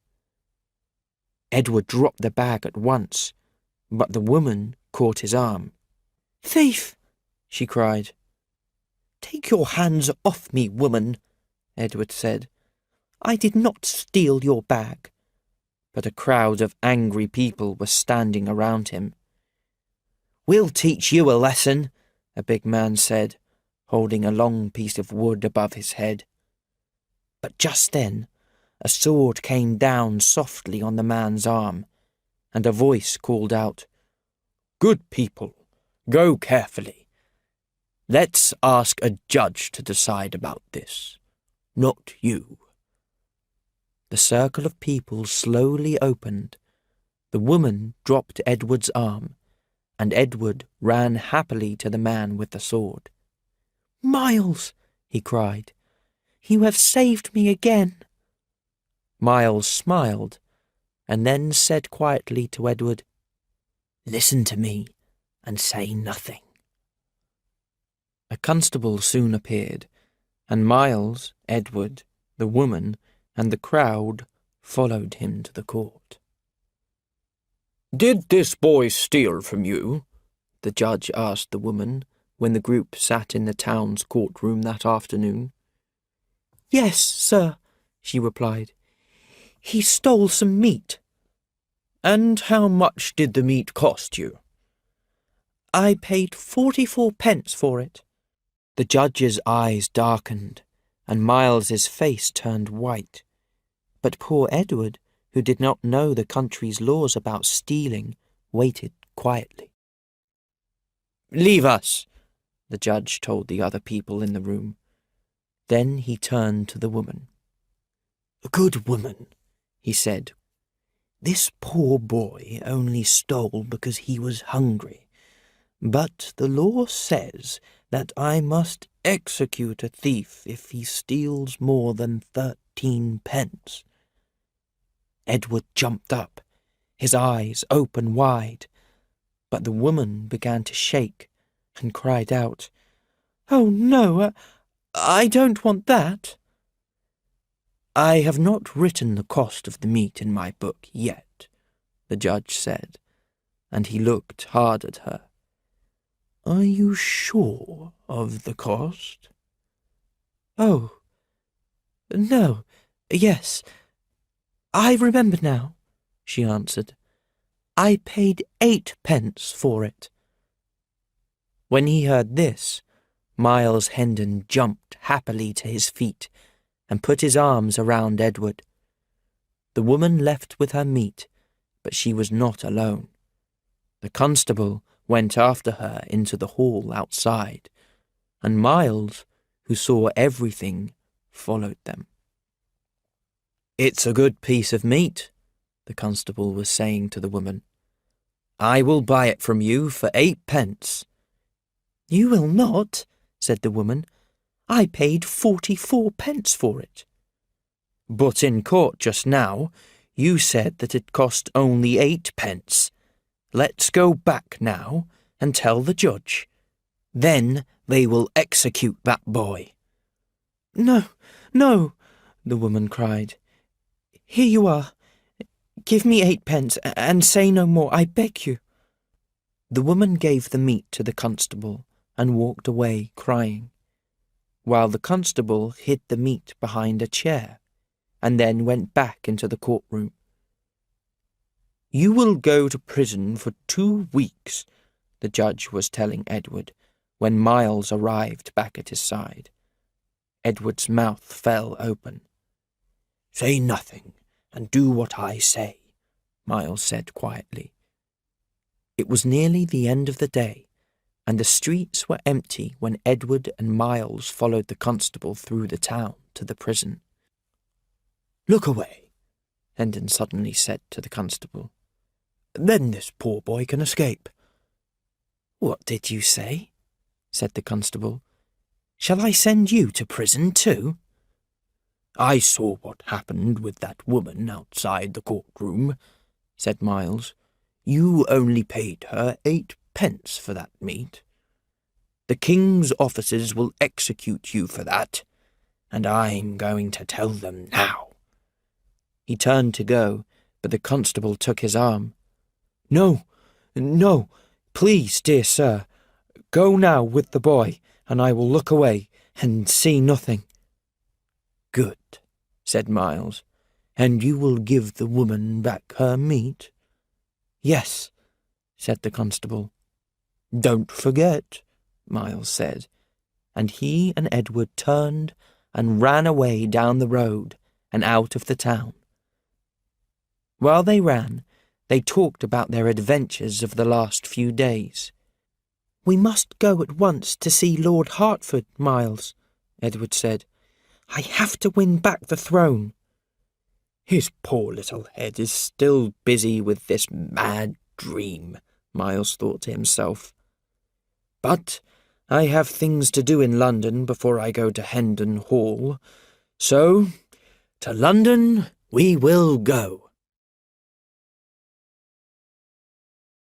Edward dropped the bag at once, but the woman caught his arm. "Thief!" she cried. "Take your hands off me, woman," Edward said. "I did not steal your bag." But a crowd of angry people were standing around him. "We'll teach you a lesson," a big man said, holding a long piece of wood above his head. But just then, a sword came down softly on the man's arm, and a voice called out, "Good people, go carefully. Let's ask a judge to decide about this, not you." The circle of people slowly opened. The woman dropped Edward's arm, and Edward ran happily to the man with the sword. "Miles," he cried, "you have saved me again." Miles smiled, and then said quietly to Edward, "Listen to me and say nothing." A constable soon appeared, and Miles, Edward, the woman, and the crowd followed him to the court. "Did this boy steal from you?" the judge asked the woman when the group sat in the town's courtroom that afternoon. "Yes, sir," she replied. "He stole some meat." "And how much did the meat cost you?" "I paid 44 pence for it." The judge's eyes darkened, and Miles's face turned white. But poor Edward, who did not know the country's laws about stealing, waited quietly. "Leave us," the judge told the other people in the room. Then he turned to the woman. "Good woman," he said, "this poor boy only stole because he was hungry. But the law says that I must execute a thief if he steals more than 13 pence. Edward jumped up, his eyes open wide, but the woman began to shake and cried out, "Oh no, I don't want that." "I have not written the cost of the meat in my book yet," the judge said, and he looked hard at her. "Are you sure of the cost?" "Oh, no, yes, I remember now," she answered. "I paid 8 pence for it." When he heard this, Miles Hendon jumped happily to his feet and put his arms around Edward. The woman left with her meat, but she was not alone. The constable went after her into the hall outside, and Miles, who saw everything, followed them. "It's a good piece of meat," the constable was saying to the woman. "I will buy it from you for 8 pence. "You will not," said the woman. "I paid 44 pence for it." "But in court just now, you said that it cost only 8 pence. Let's go back now and tell the judge. Then they will execute that boy." "No, no," the woman cried. "Here you are. Give me 8 pence and say no more, I beg you." The woman gave the meat to the constable and walked away crying, while the constable hid the meat behind a chair and then went back into the courtroom. "You will go to prison for 2 weeks, the judge was telling Edward when Miles arrived back at his side. Edward's mouth fell open. "Say nothing and do what I say," Miles said quietly. It was nearly the end of the day, and the streets were empty when Edward and Miles followed the constable through the town to the prison. "Look away," Hendon suddenly said to the constable. "Then this poor boy can escape." "What did you say?" said the constable. "Shall I send you to prison too?" "I saw what happened with that woman outside the courtroom," said Miles. "You only paid her 8 pence for that meat. The king's officers will execute you for that, and I'm going to tell them now." He turned to go, but the constable took his arm. "No, no, please, dear sir. Go now with the boy, and I will look away and see nothing." "Good," said Miles. "And you will give the woman back her meat?" "Yes," said the constable. "Don't forget," Miles said, and he and Edward turned and ran away down the road and out of the town. While they ran, they talked about their adventures of the last few days. "We must go at once to see Lord Hertford, Miles," Edward said. "I have to win back the throne." "His poor little head is still busy with this mad dream," Miles thought to himself. "But I have things to do in London before I go to Hendon Hall, so to London we will go."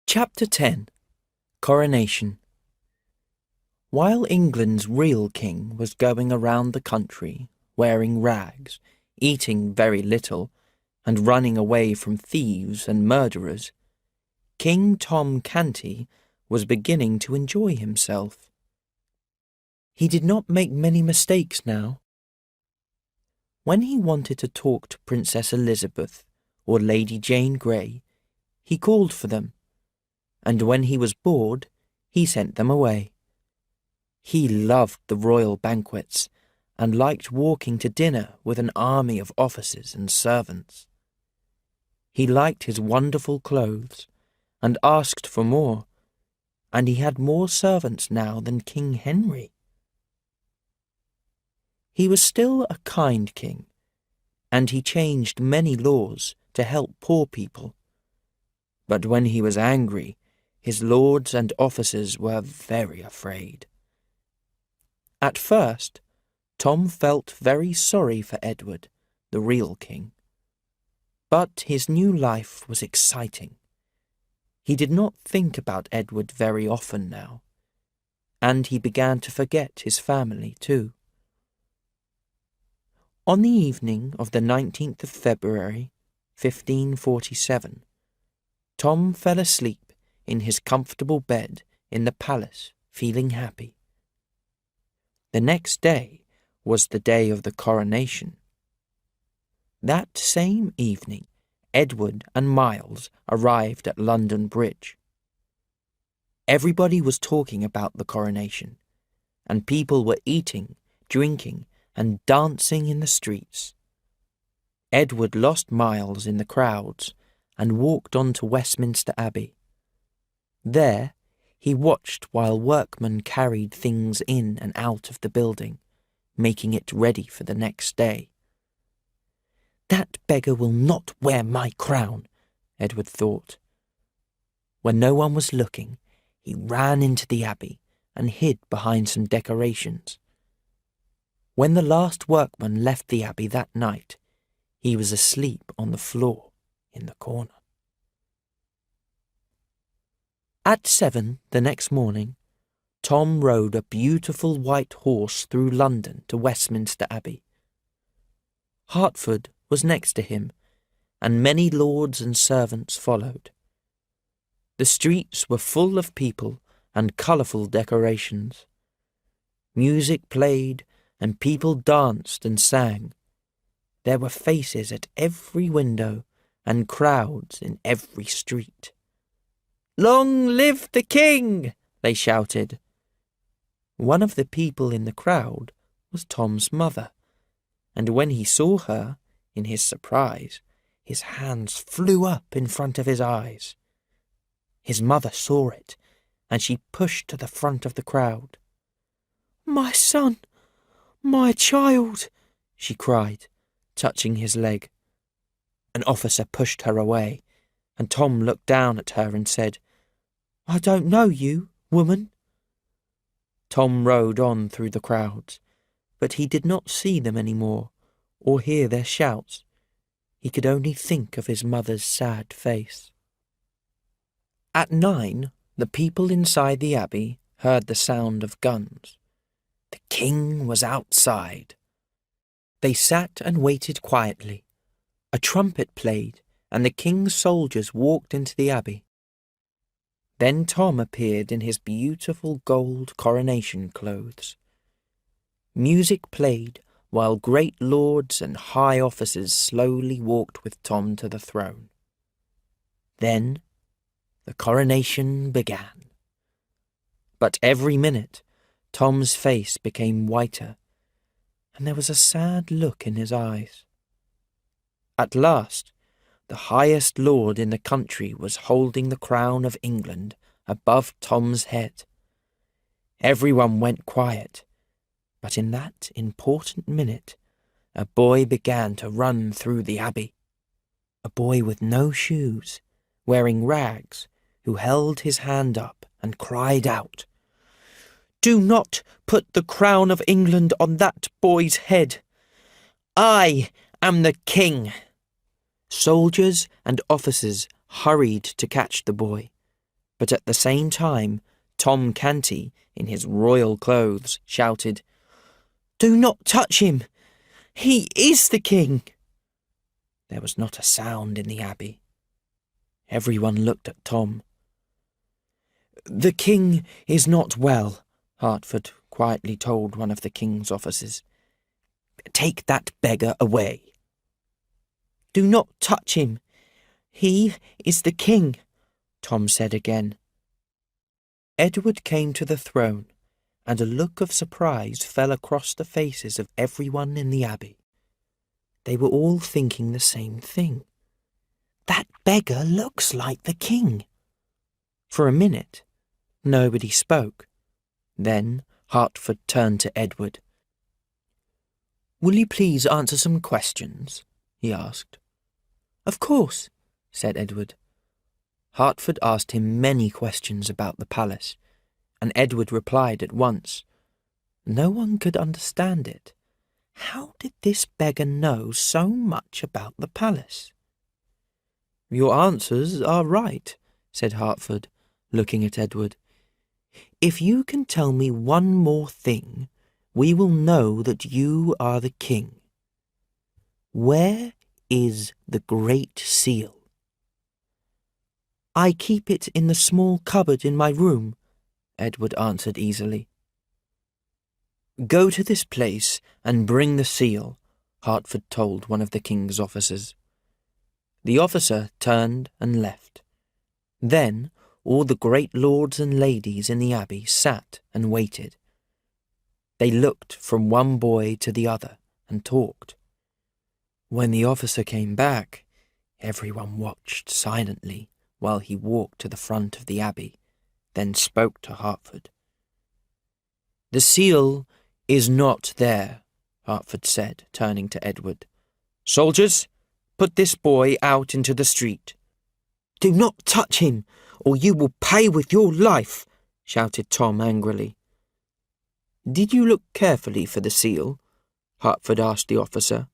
Chapter 10. Coronation. While England's real king was going around the country, wearing rags, eating very little, and running away from thieves and murderers, King Tom Canty was beginning to enjoy himself. He did not make many mistakes now. When he wanted to talk to Princess Elizabeth or Lady Jane Grey, he called for them, and when he was bored, he sent them away. He loved the royal banquets and liked walking to dinner with an army of officers and servants. He liked his wonderful clothes and asked for more, and he had more servants now than King Henry. He was still a kind king, and he changed many laws to help poor people. But when he was angry, his lords and officers were very afraid. At first, Tom felt very sorry for Edward, the real king. But his new life was exciting. He did not think about Edward very often now, and he began to forget his family too. On the evening of the 19th of February, 1547, Tom fell asleep in his comfortable bed in the palace, feeling happy. The next day was the day of the coronation. That same evening, Edward and Miles arrived at London Bridge. Everybody was talking about the coronation, and people were eating, drinking, and dancing in the streets. Edward lost Miles in the crowds and walked on to Westminster Abbey. There, he watched while workmen carried things in and out of the building, making it ready for the next day. "That beggar will not wear my crown," Edward thought. When no one was looking, he ran into the abbey and hid behind some decorations. When the last workman left the abbey that night, he was asleep on the floor in the corner. At 7 the next morning, Tom rode a beautiful white horse through London to Westminster Abbey. Hertford was next to him, and many lords and servants followed. The streets were full of people and colourful decorations. Music played, and people danced and sang. There were faces at every window and crowds in every street. "Long live the king!" they shouted. One of the people in the crowd was Tom's mother, and when he saw her, in his surprise, his hands flew up in front of his eyes. His mother saw it, and she pushed to the front of the crowd. "My son! My child!" she cried, touching his leg. An officer pushed her away, and Tom looked down at her and said, "I don't know you, woman." Tom rode on through the crowds, but he did not see them any more, or hear their shouts. He could only think of his mother's sad face. At 9, the people inside the abbey heard the sound of guns. The king was outside. They sat and waited quietly. A trumpet played, and the king's soldiers walked into the abbey. Then Tom appeared in his beautiful gold coronation clothes. Music played while great lords and high officers slowly walked with Tom to the throne. Then the coronation began. But every minute, Tom's face became whiter, and there was a sad look in his eyes. At last, the highest lord in the country was holding the crown of England above Tom's head. Everyone went quiet, but in that important minute, a boy began to run through the abbey. A boy with no shoes, wearing rags, who held his hand up and cried out, "Do not put the crown of England on that boy's head. I am the king." Soldiers and officers hurried to catch the boy, but at the same time, Tom Canty, in his royal clothes, shouted, "Do not touch him! He is the king!" There was not a sound in the abbey. Everyone looked at Tom. "The king is not well," Hertford quietly told one of the king's officers. "Take that beggar away." "Do not touch him. He is the king," Tom said again. Edward came to the throne, and a look of surprise fell across the faces of everyone in the abbey. They were all thinking the same thing. "That beggar looks like the king," For a minute, nobody spoke. Then Hertford turned to Edward. "Will you please answer some questions?" he asked. "Of course," said Edward. Hertford asked him many questions about the palace, and Edward replied at once. No one could understand it. How did this beggar know so much about the palace? "Your answers are right," said Hertford, looking at Edward. "If you can tell me one more thing, we will know that you are the king. Where is the Great Seal?" "I keep it in the small cupboard in my room," Edward answered easily. "Go to this place and bring the seal," Hertford told one of the king's officers. The officer turned and left. Then all the great lords and ladies in the abbey sat and waited. They looked from one boy to the other and talked. When the officer came back, everyone watched silently while he walked to the front of the abbey, then spoke to Hertford. "The seal is not there," Hertford said, turning to Edward. "Soldiers, put this boy out into the street." "Do not touch him, or you will pay with your life," shouted Tom angrily. "Did you look carefully for the seal?" Hertford asked the officer.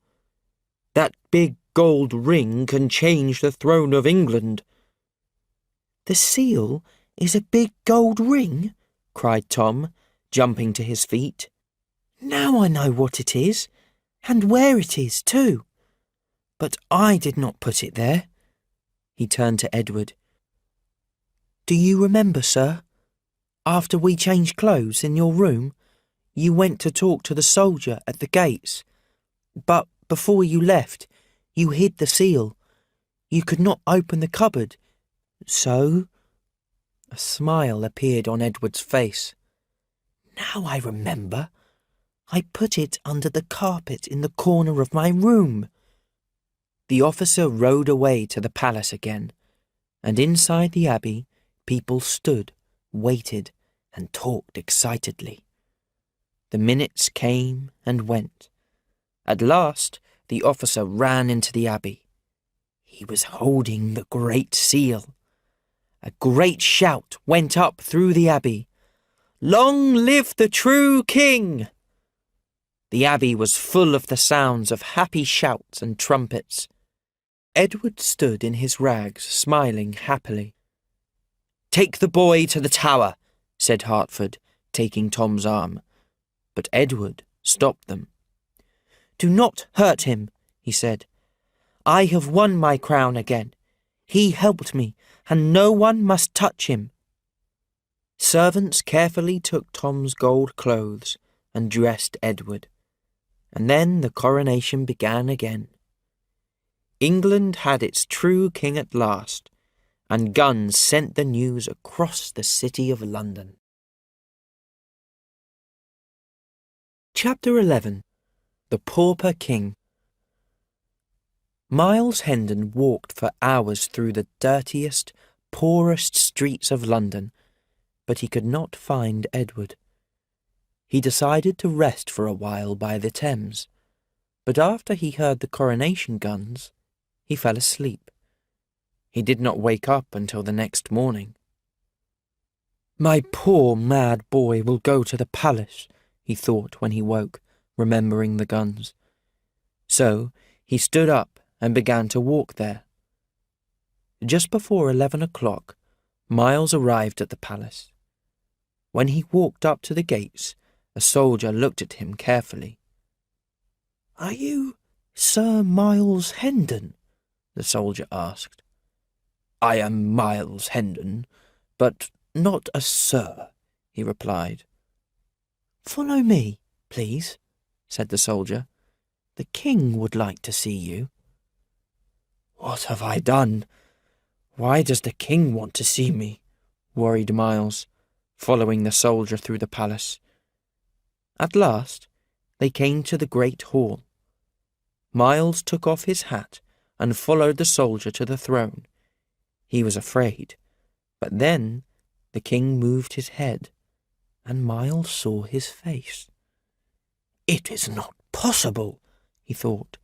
"That big gold ring can change the throne of England." "The seal is a big gold ring?" cried Tom, jumping to his feet. "Now I know what it is, and where it is too. But I did not put it there." He turned to Edward. "Do you remember, sir? After we changed clothes in your room, you went to talk to the soldier at the gates. But before you left, you hid the seal. You could not open the cupboard. So—" A smile appeared on Edward's face. "Now I remember. I put it under the carpet in the corner of my room." The officer rode away to the palace again, and inside the abbey, people stood, waited, and talked excitedly. The minutes came and went. At last, the officer ran into the abbey. He was holding the Great Seal. A great shout went up through the abbey. "Long live the true king!" The abbey was full of the sounds of happy shouts and trumpets. Edward stood in his rags, smiling happily. "Take the boy to the tower," said Hertford, taking Tom's arm. But Edward stopped them. "Do not hurt him," he said. "I have won my crown again. He helped me, and no one must touch him." Servants carefully took Tom's gold clothes and dressed Edward, and then the coronation began again. England had its true king at last, and guns sent the news across the city of London. Chapter 11. The Pauper King. Miles Hendon walked for hours through the dirtiest, poorest streets of London, but he could not find Edward. He decided to rest for a while by the Thames, but after he heard the coronation guns, he fell asleep. He did not wake up until the next morning. "My poor mad boy will go to the palace," he thought when he woke, remembering the guns. So he stood up and began to walk there. Just before 11 o'clock, Miles arrived at the palace. When he walked up to the gates, a soldier looked at him carefully. "Are you Sir Miles Hendon?" the soldier asked. "I am Miles Hendon, but not a sir," he replied. "Follow me, please," said the soldier. "The king would like to see you." "What have I done? Why does the king want to see me?" worried Miles, following the soldier through the palace. At last, they came to the great hall. Miles took off his hat and followed the soldier to the throne. He was afraid, But then the king moved his head, and Miles saw his face. "It is not possible," he thought.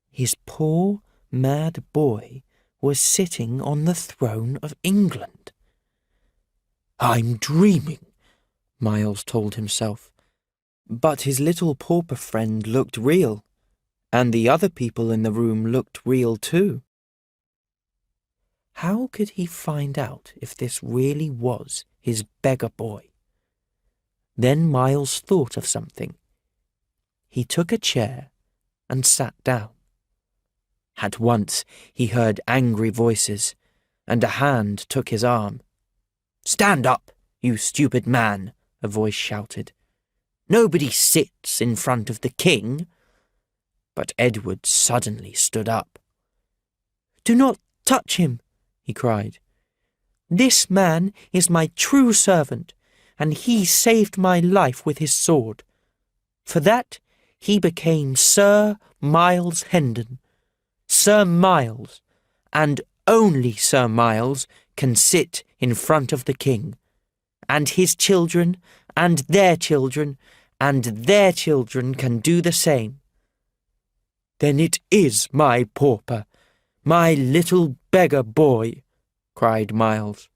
His poor, mad boy was sitting on the throne of England. "I'm dreaming," Miles told himself. But his little pauper friend looked real, and the other people in the room looked real too. How could he find out if this really was his beggar boy? Then Miles thought of something. He took a chair and sat down. At once he heard angry voices, and a hand took his arm. "Stand up, you stupid man," a voice shouted. "Nobody sits in front of the king." But Edward suddenly stood up. "Do not touch him," he cried. "This man is my true servant, and he saved my life with his sword. For that he became Sir Miles Hendon. Sir Miles, and only Sir Miles, can sit in front of the king, and his children, and their children, and their children can do the same." "Then it is my pauper, my little beggar boy," cried Miles.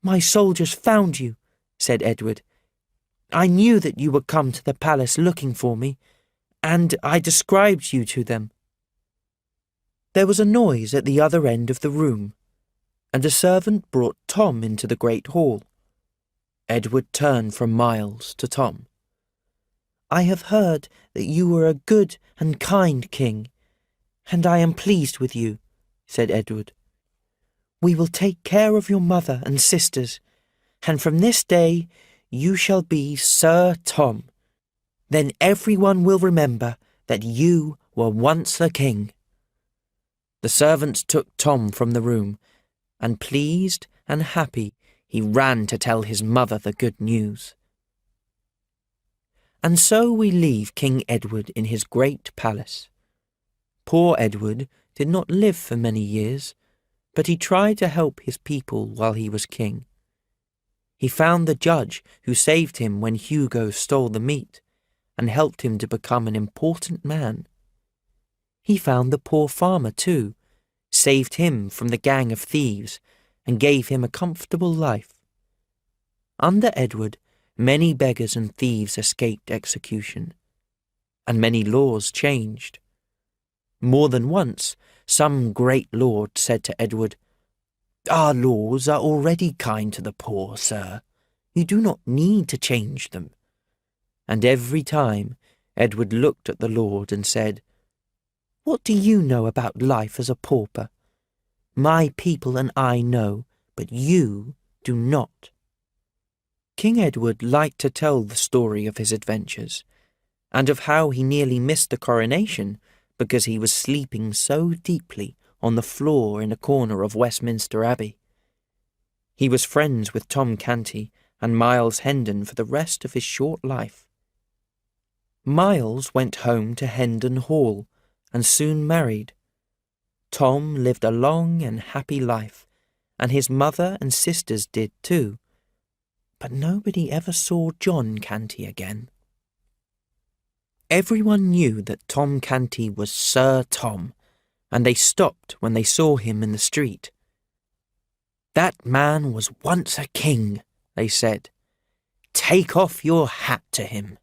"My soldiers found you," said Edward. "I knew that you would come to the palace looking for me, and I described you to them." There was a noise at the other end of the room, and a servant brought Tom into the great hall. Edward turned from Miles to Tom. "I have heard that you were a good and kind king, and I am pleased with you," said Edward. "We will take care of your mother and sisters, and from this day you shall be Sir Tom. Then everyone will remember that you were once a king." The servants took Tom from the room, and pleased and happy he ran to tell his mother the good news. And so we leave King Edward in his great palace. Poor Edward did not live for many years, but he tried to help his people while he was king. He found the judge who saved him when Hugo stole the meat, and helped him to become an important man. He found the poor farmer too, saved him from the gang of thieves, and gave him a comfortable life. Under Edward, many beggars and thieves escaped execution, and many laws changed. More than once, some great lord said to Edward, "Our laws are already kind to the poor, sir. You do not need to change them." And every time, Edward looked at the lord and said, "What do you know about life as a pauper? My people and I know, but you do not." King Edward liked to tell the story of his adventures, and of how he nearly missed the coronation because he was sleeping so deeply on the floor in a corner of Westminster Abbey. He was friends with Tom Canty and Miles Hendon for the rest of his short life. Miles went home to Hendon Hall and soon married. Tom lived a long and happy life, and his mother and sisters did too, but nobody ever saw John Canty again. Everyone knew that Tom Canty was Sir Tom, and they stopped when they saw him in the street. "That man was once a king," they said. "Take off your hat to him."